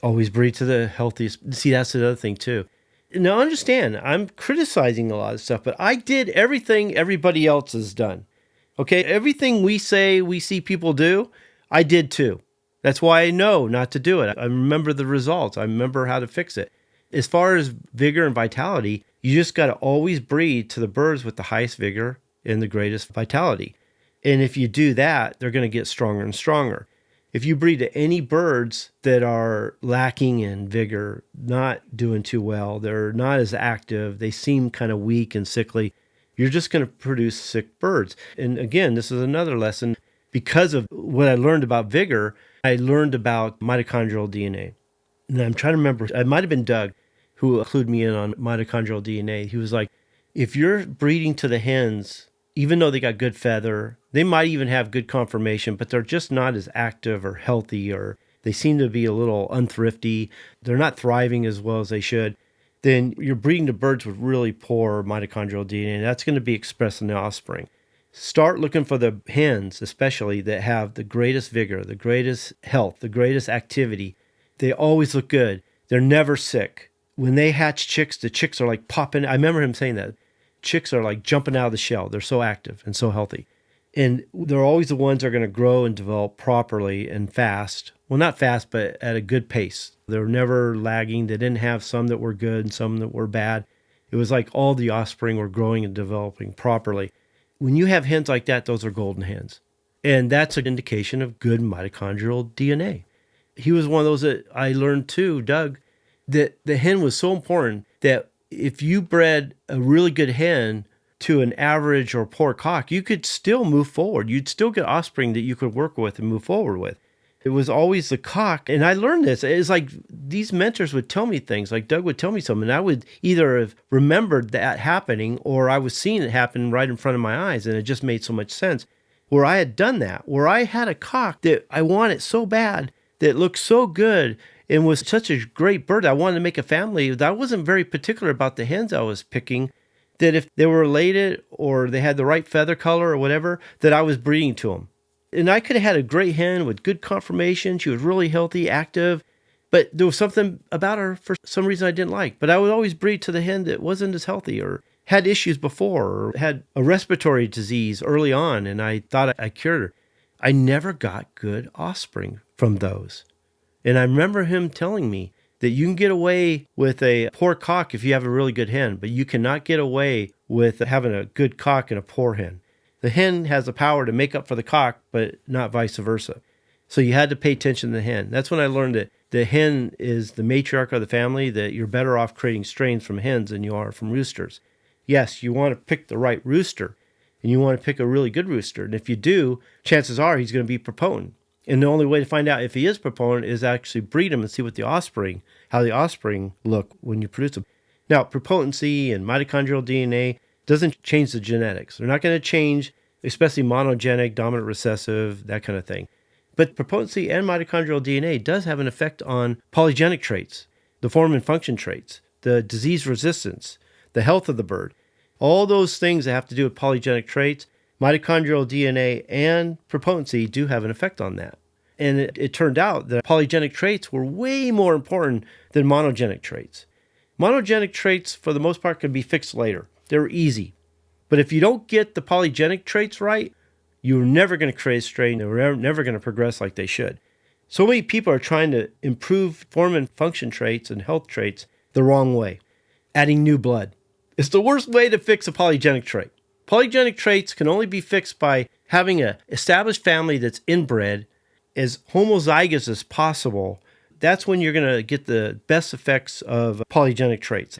B: Always breed to the healthiest. See, that's the other thing too. Now, understand, I'm criticizing a lot of stuff, but I did everything everybody else has done. Okay, everything we say we see people do, I did too. That's why I know not to do it. I remember the results. I remember how to fix it. As far as vigor and vitality, you just got to always breed to the birds with the highest vigor and the greatest vitality. And if you do that, they're going to get stronger and stronger. If you breed to any birds that are lacking in vigor, not doing too well, they're not as active, they seem kind of weak and sickly, you're just going to produce sick birds. And again, this is another lesson. Because of what I learned about vigor, I learned about mitochondrial DNA. And I'm trying to remember, it might have been Doug who clued me in on mitochondrial DNA. He was like, if you're breeding to the hens, even though they got good feather, they might even have good conformation, but they're just not as active or healthy, or they seem to be a little unthrifty. They're not thriving as well as they should. Then you're breeding to birds with really poor mitochondrial DNA. And that's going to be expressed in the offspring. Start looking for the hens, especially, that have the greatest vigor, the greatest health, the greatest activity. They always look good. They're never sick. When they hatch chicks, the chicks are like popping. I remember him saying that. Chicks are like jumping out of the shell. They're so active and so healthy. And they're always the ones that are going to grow and develop properly and fast. Well, not fast, but at a good pace. They were never lagging. They didn't have some that were good and some that were bad. It was like all the offspring were growing and developing properly. When you have hens like that, those are golden hens. And that's an indication of good mitochondrial DNA. He was one of those that I learned too, Doug, that the hen was so important that if you bred a really good hen to an average or poor cock, you could still move forward. You'd still get offspring that you could work with and move forward with. It was always the cock. And I learned this. It's like these mentors would tell me things, like Doug would tell me something, and I would either have remembered that happening or I was seeing it happen right in front of my eyes, and it just made so much sense. Where I had done that, where I had a cock that I wanted so bad, that looked so good and was such a great bird. I wanted to make a family. I wasn't very particular about the hens I was picking, that if they were related or they had the right feather color or whatever, that I was breeding to them. And I could have had a great hen with good conformation. She was really healthy, active, but there was something about her for some reason I didn't like. But I would always breed to the hen that wasn't as healthy or had issues before or had a respiratory disease early on, and I thought I cured her. I never got good offspring from those. And I remember him telling me that you can get away with a poor cock if you have a really good hen, but you cannot get away with having a good cock and a poor hen. The hen has the power to make up for the cock, but not vice versa. So you had to pay attention to the hen. That's when I learned that the hen is the matriarch of the family, that you're better off creating strains from hens than you are from roosters. Yes, you want to pick the right rooster, and you want to pick a really good rooster. And if you do, chances are he's going to be prepotent. And the only way to find out if he is prepotent is actually breed him and see what how the offspring look when you produce them. Now, prepotency and mitochondrial DNA doesn't change the genetics. They're not going to change, especially monogenic, dominant recessive, that kind of thing. But prepotency and mitochondrial DNA does have an effect on polygenic traits, the form and function traits, the disease resistance, the health of the bird. All those things that have to do with polygenic traits, mitochondrial DNA and prepotency do have an effect on that. And it turned out that polygenic traits were way more important than monogenic traits. Monogenic traits, for the most part, can be fixed later. They're easy. But if you don't get the polygenic traits right, you're never going to create a strain. They're never going to progress like they should. So many people are trying to improve form and function traits and health traits the wrong way. Adding new blood. It's the worst way to fix a polygenic trait. Polygenic traits can only be fixed by having an established family that's inbred as homozygous as possible. That's when you're going to get the best effects of polygenic traits.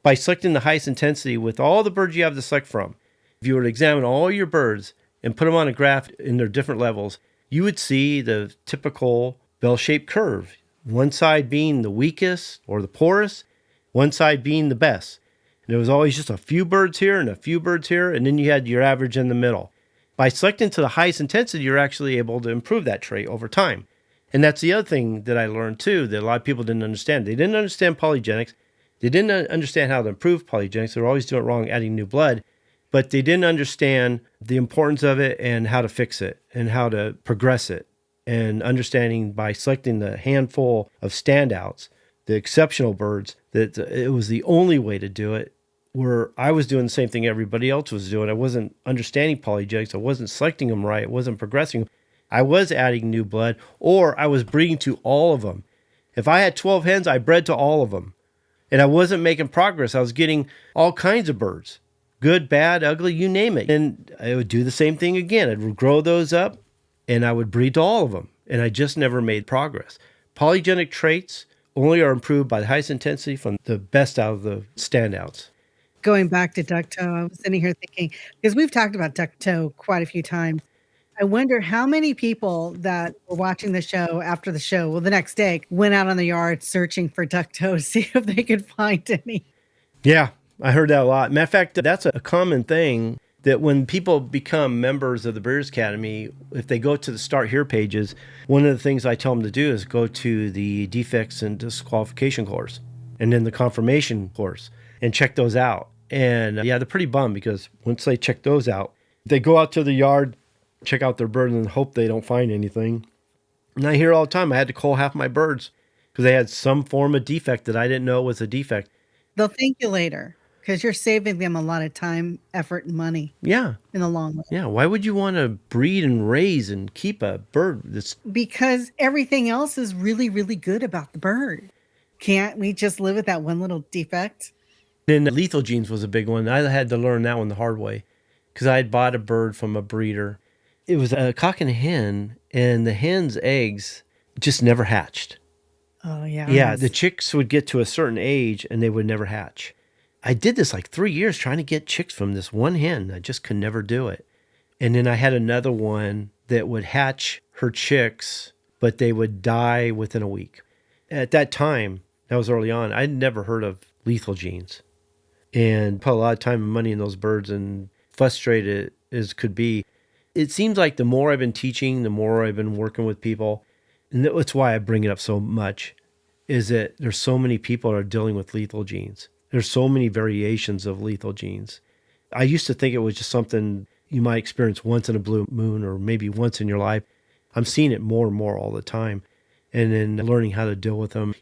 B: By selecting the highest intensity with all the birds you have to select from. If you were to examine all your birds and put them on a graph in their different levels, you would see the typical bell-shaped curve. One side being the weakest or the poorest, one side being the best. And there was always just a few birds here and a few birds here, and then you had your average in the middle. By selecting to the highest intensity, you're actually able to improve that trait over time. And that's the other thing that I learned too, that a lot of people didn't understand. They didn't understand polygenics. They didn't understand how to improve polygenics. They were always doing it wrong, adding new blood. But they didn't understand the importance of it and how to fix it and how to progress it. And understanding by selecting the handful of standouts, the exceptional birds, that it was the only way to do it. Where I was doing the same thing everybody else was doing. I wasn't understanding polygenics. I wasn't selecting them right. I wasn't progressing them. I was adding new blood, or I was breeding to all of them. If I had 12 hens, I bred to all of them. And I wasn't making progress. I was getting all kinds of birds, good, bad, ugly, you name it. And I would do the same thing again. I'd grow those up and I would breed to all of them. And I just never made progress. Polygenic traits only are improved by the highest intensity from the best out of the standouts.
A: Going back to ducktoe, I was sitting here thinking, because we've talked about ducktoe quite a few times. I wonder how many people that were watching the show after the show, well, the next day, went out on the yard searching for ducktoe to see if they could find any.
B: Yeah, I heard that a lot. Matter of fact, that's a common thing that when people become members of the Breeders' Academy, if they go to the Start Here pages, one of the things I tell them to do is go to the defects and disqualification course and then the confirmation course and check those out. And yeah, they're pretty bummed because once they check those out, they go out to the yard, check out their bird and hope they don't find anything. And I hear all the time, I had to cull half my birds because they had some form of defect that I didn't know was a defect.
A: They'll thank you later because you're saving them a lot of time, effort, and money.
B: Yeah.
A: In the long run.
B: Yeah. Why would you want to breed and raise and keep a bird that's...
A: Because everything else is really, really good about the bird. Can't we just live with that one little defect?
B: Then lethal genes was a big one. I had to learn that one the hard way because I had bought a bird from a breeder. It was a cock and a hen, and the hen's eggs just never hatched.
A: Oh, yeah.
B: Yeah, the chicks would get to a certain age, and they would never hatch. I did this like 3 years trying to get chicks from this one hen. I just could never do it. And then I had another one that would hatch her chicks, but they would die within a week. At that time, that was early on, I'd never heard of lethal genes. And put a lot of time and money in those birds, and frustrated as could be. It seems like the more I've been teaching, the more I've been working with people, and that's why I bring it up so much, is that there's so many people that are dealing with lethal genes. There's so many variations of lethal genes. I used to think it was just something you might experience once in a blue moon or maybe once in your life. I'm seeing it more and more all the time, and then learning how to deal with them.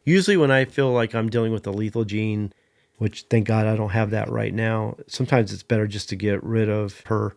B: Usually when I feel like I'm dealing with a lethal gene, which thank God I don't have that right now, sometimes it's better just to get rid of her.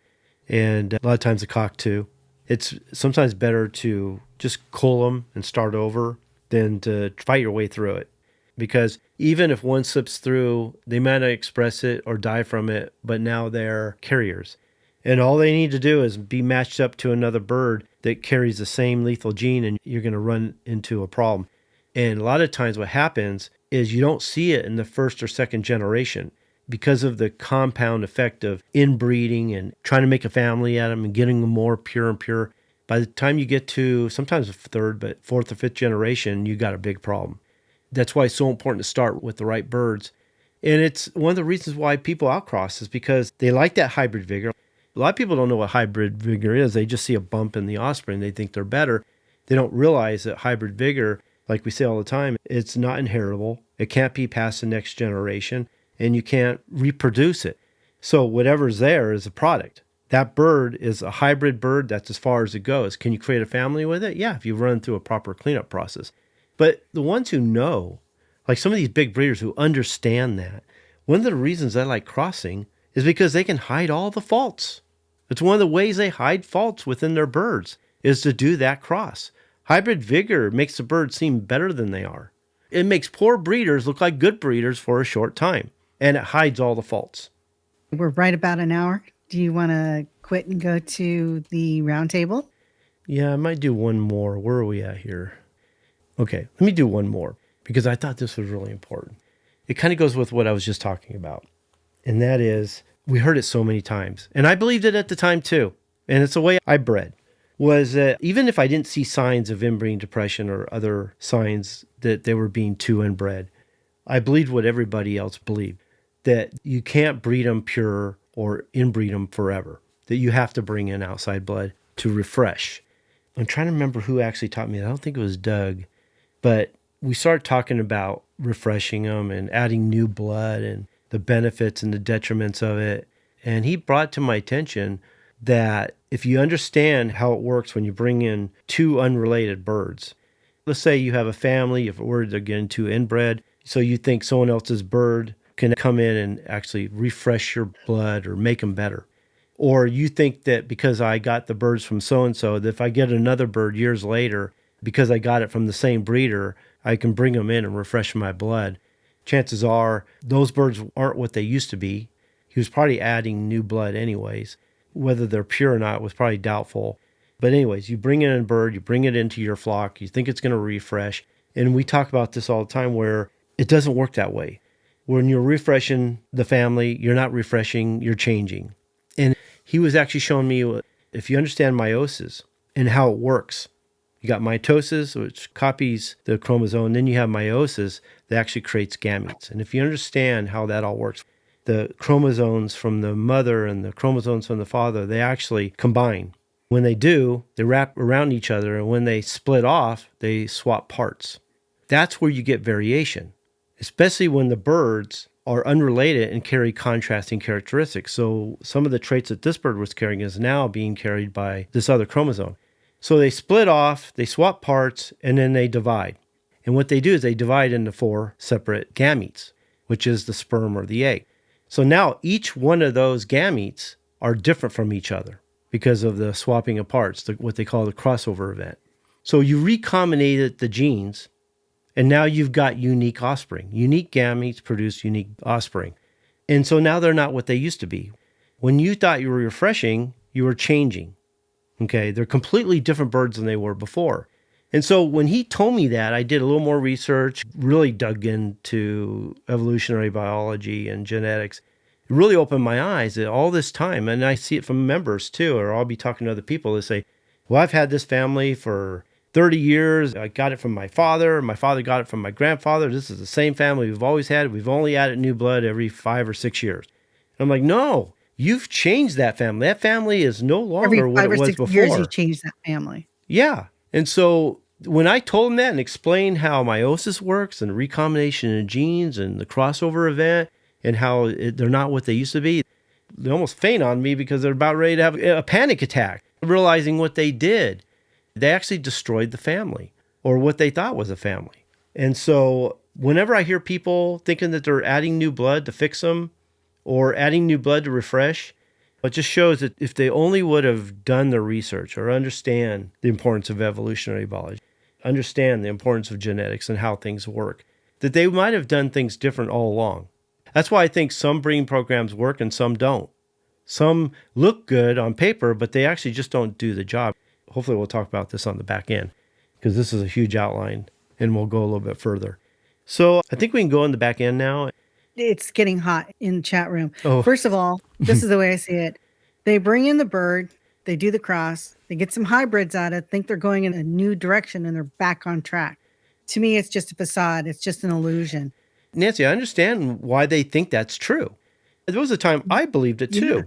B: And a lot of times the cock too. It's sometimes better to just cull them and start over than to fight your way through it. Because even if one slips through, they might not express it or die from it, but now they're carriers. And all they need to do is be matched up to another bird that carries the same lethal gene, and you're going to run into a problem. And a lot of times what happens is you don't see it in the first or second generation, because of the compound effect of inbreeding and trying to make a family out of them and getting them more pure and pure. By the time you get to sometimes a third, but fourth or fifth generation, you got a big problem. That's why it's so important to start with the right birds. And it's one of the reasons why people outcross is because they like that hybrid vigor. A lot of people don't know what hybrid vigor is. They just see a bump in the offspring. They think they're better. They don't realize that hybrid vigor, like we say all the time, it's not inheritable. It can't be passed to the next generation. And you can't reproduce it. So whatever's there is a product. That bird is a hybrid bird. That's as far as it goes. Can you create a family with it? Yeah, if you run through a proper cleanup process. But the ones who know, like some of these big breeders who understand that, one of the reasons I like crossing is because they can hide all the faults. It's one of the ways they hide faults within their birds is to do that cross. Hybrid vigor makes the birds seem better than they are. It makes poor breeders look like good breeders for a short time. And it hides all the faults.
A: We're right about an hour. Do you want to quit and go to the round table?
B: Yeah, I might do one more. Where are we at here? Okay, let me do one more because I thought this was really important. It kind of goes with what I was just talking about. And that is, we heard it so many times. And I believed it at the time too. And it's the way I bred. Was that even if I didn't see signs of inbreeding depression or other signs that they were being too inbred, I believed what everybody else believed. That you can't breed them pure or inbreed them forever, that you have to bring in outside blood to refresh. I'm trying to remember who actually taught me that. I don't think it was Doug, but we started talking about refreshing them and adding new blood and the benefits and the detriments of it. And he brought to my attention that if you understand how it works when you bring in two unrelated birds, let's say you have a family, if we're getting too inbred, so you think someone else's bird can come in and actually refresh your blood or make them better. Or you think that because I got the birds from so-and-so, that if I get another bird years later, because I got it from the same breeder, I can bring them in and refresh my blood. Chances are those birds aren't what they used to be. He was probably adding new blood anyways. Whether they're pure or not was probably doubtful. But anyways, you bring in a bird, you bring it into your flock, you think it's going to refresh. And we talk about this all the time where it doesn't work that way. When you're refreshing the family, you're not refreshing, you're changing. And he was actually showing me, if you understand meiosis and how it works, you got mitosis, which copies the chromosome, then you have meiosis that actually creates gametes. And if you understand how that all works, the chromosomes from the mother and the chromosomes from the father, they actually combine. When they do, they wrap around each other, and when they split off, they swap parts. That's where you get variation, especially when the birds are unrelated and carry contrasting characteristics. So some of the traits that this bird was carrying is now being carried by this other chromosome. So they split off, they swap parts, and then they divide. And what they do is they divide into 4 separate gametes, which is the sperm or the egg. So now each one of those gametes are different from each other because of the swapping of parts, what they call the crossover event. So you recombinated the genes, and now you've got unique offspring. Unique gametes produce unique offspring. And so now they're not what they used to be. When you thought you were refreshing, you were changing. Okay, they're completely different birds than they were before. And so when he told me that, I did a little more research, really dug into evolutionary biology and genetics. It really opened my eyes at all this time. And I see it from members too, or I'll be talking to other people that say, well, I've had this family for 30 years. I got it from my father. My father got it from my grandfather. This is the same family we've always had. We've only added new blood every 5 or 6 years. And I'm like, no. You've changed that family. That family is no longer what it was before. Every 5 or 6
A: years, you changed that family.
B: Yeah. And so when I told him that and explained how meiosis works and recombination of genes and the crossover event and how they're not what they used to be, they almost faint on me because they're about ready to have a panic attack, realizing what they did. They actually destroyed the family, or what they thought was a family. And so whenever I hear people thinking that they're adding new blood to fix them, or adding new blood to refresh, it just shows that if they only would have done their research or understand the importance of evolutionary biology, understand the importance of genetics and how things work, that they might have done things different all along. That's why I think some breeding programs work and some don't. Some look good on paper, but they actually just don't do the job. Hopefully we'll talk about this on the back end, because this is a huge outline and we'll go a little bit further. So I think we can go in the back end now.
A: It's getting hot in the chat room.
B: Oh.
A: First of all, this is the way I see it. They bring in the bird, they do the cross, they get some hybrids out of it, think they're going in a new direction, and they're back on track. To me, it's just a facade. It's just an illusion.
B: Nancy, I understand why they think that's true. There was a time I believed it too.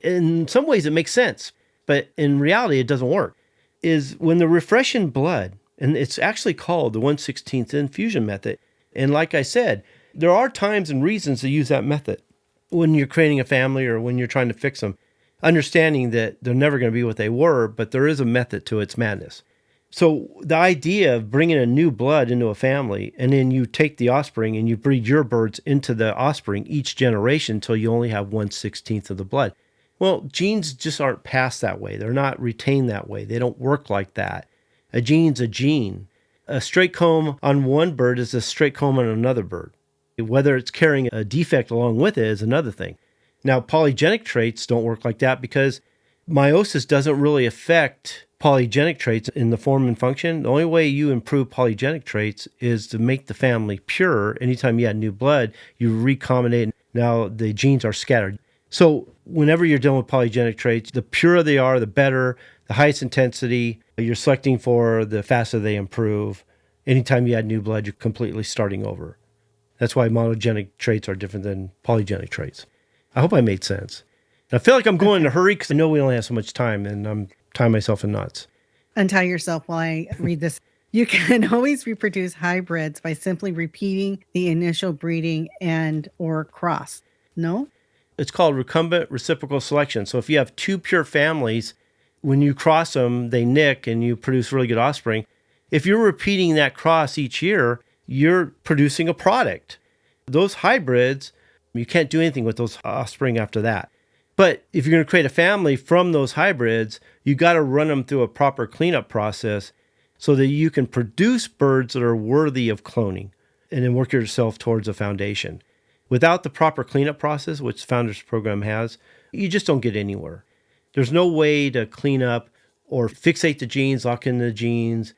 B: Yeah. In some ways, it makes sense, but in reality, it doesn't work. Is when the refreshing blood, and it's actually called the 1/16th infusion method. And like I said, there are times and reasons to use that method when you're creating a family or when you're trying to fix them, understanding that they're never going to be what they were, but there is a method to its madness. So the idea of bringing a new blood into a family, and then you take the offspring and you breed your birds into the offspring each generation until you only have 1/16th of the blood. Well, genes just aren't passed that way. They're not retained that way. They don't work like that. A gene's a gene. A straight comb on one bird is a straight comb on another bird. Whether it's carrying a defect along with it is another thing. Now, polygenic traits don't work like that because meiosis doesn't really affect polygenic traits in the form and function. The only way you improve polygenic traits is to make the family pure. Anytime you add new blood, you recombinate. Now the genes are scattered. So whenever you're dealing with polygenic traits, the purer they are, the better, the highest intensity you're selecting for, the faster they improve. Anytime you add new blood, you're completely starting over. That's why monogenic traits are different than polygenic traits. I hope I made sense. I feel like I'm going in a hurry because I know we only have so much time and I'm tying myself in knots.
A: Untie yourself while I read this. You can always reproduce hybrids by simply repeating the initial breeding and or cross. No?
B: It's called recumbent reciprocal selection. So if you have 2 pure families, when you cross them, they nick and you produce really good offspring. If you're repeating that cross each year, you're producing a product. Those hybrids, you can't do anything with those offspring after that. But if you're going to create a family from those hybrids, you got to run them through a proper cleanup process so that you can produce birds that are worthy of cloning and then work yourself towards a foundation. Without the proper cleanup process, which the Founders Program has, you just don't get anywhere. There's no way to clean up or fixate the genes, lock in the genes.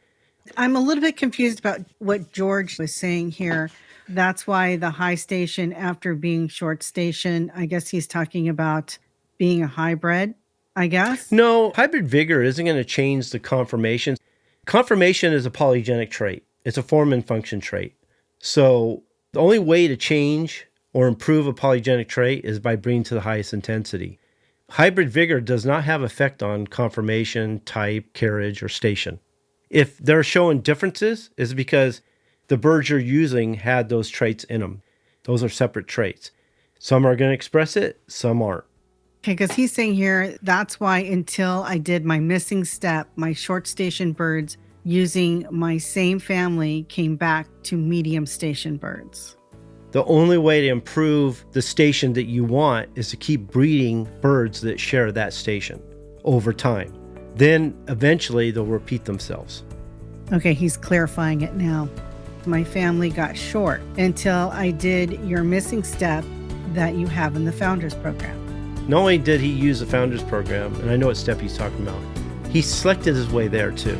A: I'm a little bit confused about what George was saying here. That's why the high station after being short station, I guess he's talking about being a hybrid, I guess.
B: No, hybrid vigor isn't going to change the conformation. Conformation is a polygenic trait. It's a form and function trait. So the only way to change or improve a polygenic trait is by breeding to the highest intensity. Hybrid vigor does not have effect on conformation, type, carriage, or station. If they're showing differences, it's because the birds you're using had those traits in them. Those are separate traits. Some are going to express it, some aren't.
A: Okay, because he's saying here, that's why until I did my missing step, my short station birds using my same family came back to medium station birds.
B: The only way to improve the station that you want is to keep breeding birds that share that station over time. Then eventually they'll repeat themselves.
A: Okay, he's clarifying it now. My family got short until I did your missing step that you have in the Founders Program.
B: Not only did he use the Founders Program, and I know what step he's talking about, he selected his way there too.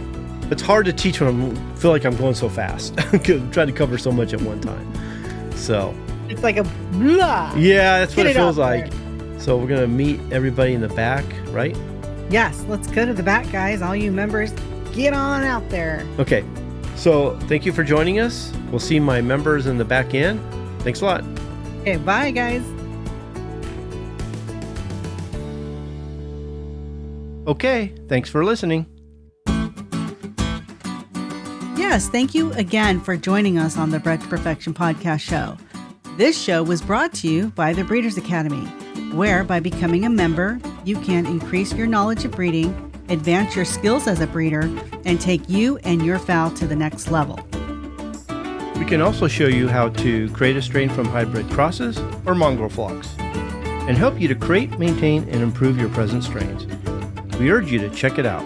B: It's hard to teach when I feel like I'm going so fast. I'm trying to cover so much at one time. So
A: it's like a blah.
B: Yeah, that's what it feels
A: like.
B: So we're going to meet everybody in the back, right?
A: Yes, let's go to the back, guys. All you members, get on out there.
B: Okay, so thank you for joining us. We'll see my members in the back end. Thanks a lot.
A: Okay, bye, guys.
B: Okay, thanks for listening.
A: Yes, thank you again for joining us on the Bred to Perfection podcast show. This show was brought to you by the Breeders Academy, where by becoming a member, you can increase your knowledge of breeding, advance your skills as a breeder, and take you and your fowl to the next level.
B: We can also show you how to create a strain from hybrid crosses or mongrel flocks, and help you to create, maintain, and improve your present strains. We urge you to check it out.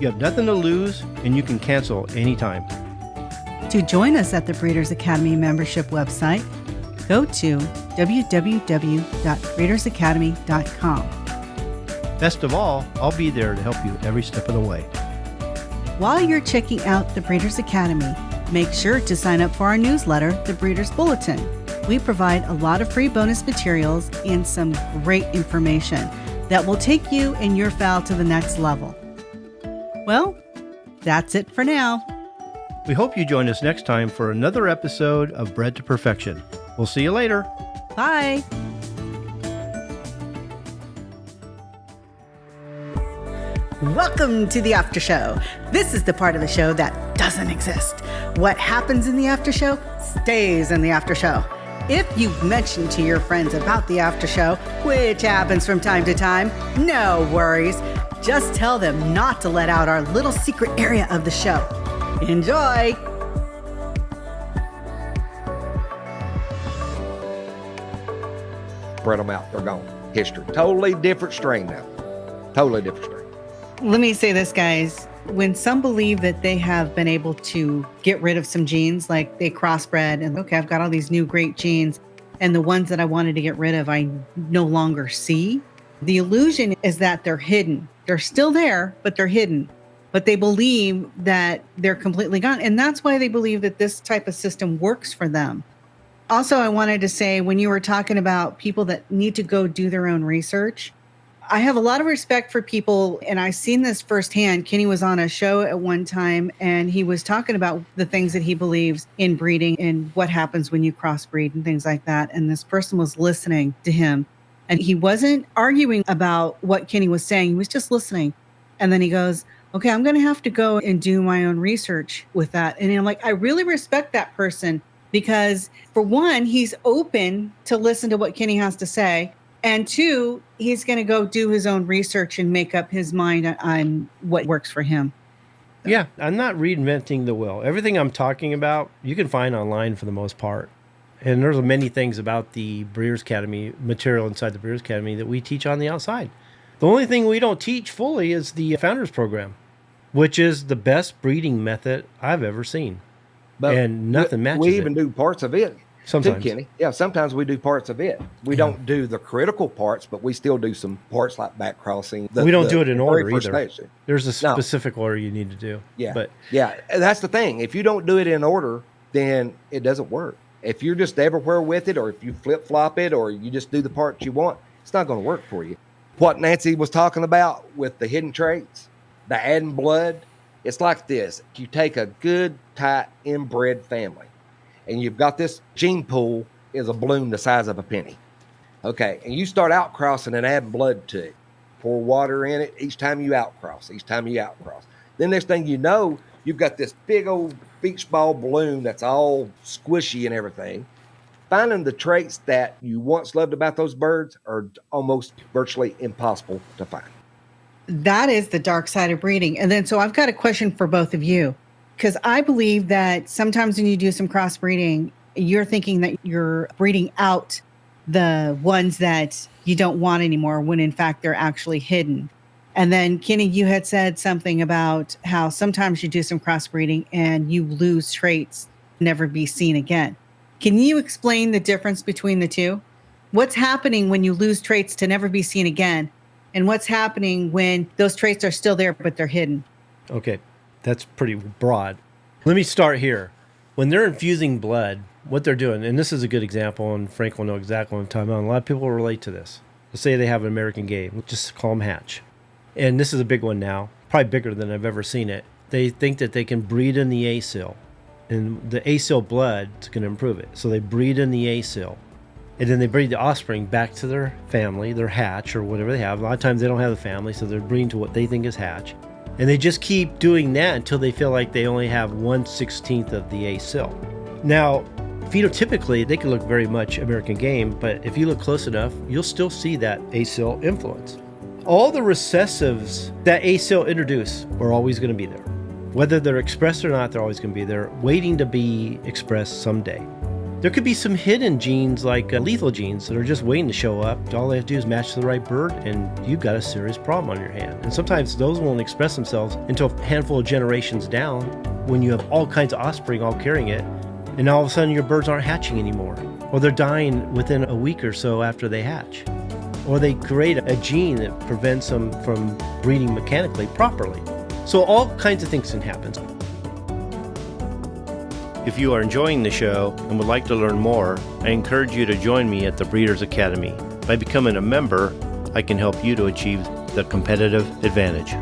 B: You have nothing to lose, and you can cancel anytime.
A: To join us at the Breeders Academy membership website, go to www.breedersacademy.com.
B: Best of all, I'll be there to help you every step of the way.
A: While you're checking out the Breeders Academy, make sure to sign up for our newsletter, The Breeders Bulletin. We provide a lot of free bonus materials and some great information that will take you and your fowl to the next level. Well, that's it for now.
B: We hope you join us next time for another episode of Bred to Perfection. We'll see you later.
A: Bye. Welcome to the after show. This is the part of the show that doesn't exist. What happens in the after show stays in the after show. If you've mentioned to your friends about the after show, which happens from time to time, no worries. Just tell them not to let out our little secret area of the show. Enjoy!
E: Spread them out. They're gone. History. Totally different strain now. Totally different strain.
A: Let me say this, guys. When some believe that they have been able to get rid of some genes, like they crossbred and okay, I've got all these new great genes, and the ones that I wanted to get rid of, I no longer see. The illusion is that they're hidden. They're still there, but they're hidden. But they believe that they're completely gone. And that's why they believe that this type of system works for them. Also, I wanted to say, when you were talking about people that need to go do their own research, I have a lot of respect for people, and I've seen this firsthand. Kenny was on a show at one time, and he was talking about the things that he believes in breeding and what happens when you crossbreed and things like that. And this person was listening to him. And he wasn't arguing about what Kenny was saying. He was just listening. And then he goes, okay, I'm going to have to go and do my own research with that. And I'm like, I really respect that person because, for one, he's open to listen to what Kenny has to say. And two, he's going to go do his own research and make up his mind on what works for him.
B: Yeah, I'm not reinventing the wheel. Everything I'm talking about, you can find online for the most part. And there's many things about the Breeders' Academy, material inside the Breeders' Academy that we teach on the outside. The only thing we don't teach fully is the Founders Program, which is the best breeding method I've ever seen.
E: But
B: and nothing matches
E: We
B: it.
E: even do parts of it.
B: Sometimes.
E: Too, Kenny. Yeah, sometimes we do parts of it. We don't do the critical parts, but we still do some parts like back crossing.
B: We don't do it in order either.
E: Station.
B: There's a specific order you need to do.
E: Yeah.
B: But
E: yeah, and that's the thing. If you don't do it in order, then it doesn't work. If you're just everywhere with it, or if you flip-flop it, or you just do the parts you want, it's not going to work for you. What Nancy was talking about with the hidden traits, the adding blood, it's like this. You take a good, tight, inbred family, and you've got this gene pool is a balloon the size of a penny. Okay, and you start outcrossing and adding blood to it. Pour water in it each time you outcross, Then next thing you know, you've got this big old beach ball balloon that's all squishy and everything. Finding the traits that you once loved about those birds are almost virtually impossible to find.
A: That is the dark side of breeding. And then, so I've got a question for both of you, because I believe that sometimes when you do some crossbreeding, you're thinking that you're breeding out the ones that you don't want anymore, when in fact they're actually hidden. And then, Kenny, you had said something about how sometimes you do some crossbreeding and you lose traits, never be seen again. Can you explain the difference between the two? What's happening when you lose traits to never be seen again? And what's happening when those traits are still there, but they're hidden?
B: Okay, that's pretty broad. Let me start here. When they're infusing blood, what they're doing, and this is a good example, and Frank will know exactly what I'm talking about. A lot of people will relate to this. Let's say they have an American game. Let's just call them Hatch. And this is a big one now, probably bigger than I've ever seen it. They think that they can breed in the acyl, and the acyl blood is going to improve it. So they breed in the acyl, and then they breed the offspring back to their family, their hatch, or whatever they have. A lot of times they don't have the family, so they're breeding to what they think is hatch. And they just keep doing that until they feel like they only have 1/16 of the acyl. Now, phenotypically, they can look very much American game, but if you look close enough, you'll still see that acyl influence. All the recessives that acyl introduce are always going to be there. Whether they're expressed or not, they're always going to be there, waiting to be expressed someday. There could be some hidden genes, like lethal genes, that are just waiting to show up. All they have to do is match the right bird, and you've got a serious problem on your hand. And sometimes those won't express themselves until a handful of generations down, when you have all kinds of offspring all carrying it, and all of a sudden your birds aren't hatching anymore, or they're dying within a week or so after they hatch. Or they create a gene that prevents them from breeding mechanically properly. So all kinds of things can happen. If you are enjoying the show and would like to learn more, I encourage you to join me at the Breeders' Academy. By becoming a member, I can help you to achieve the competitive advantage.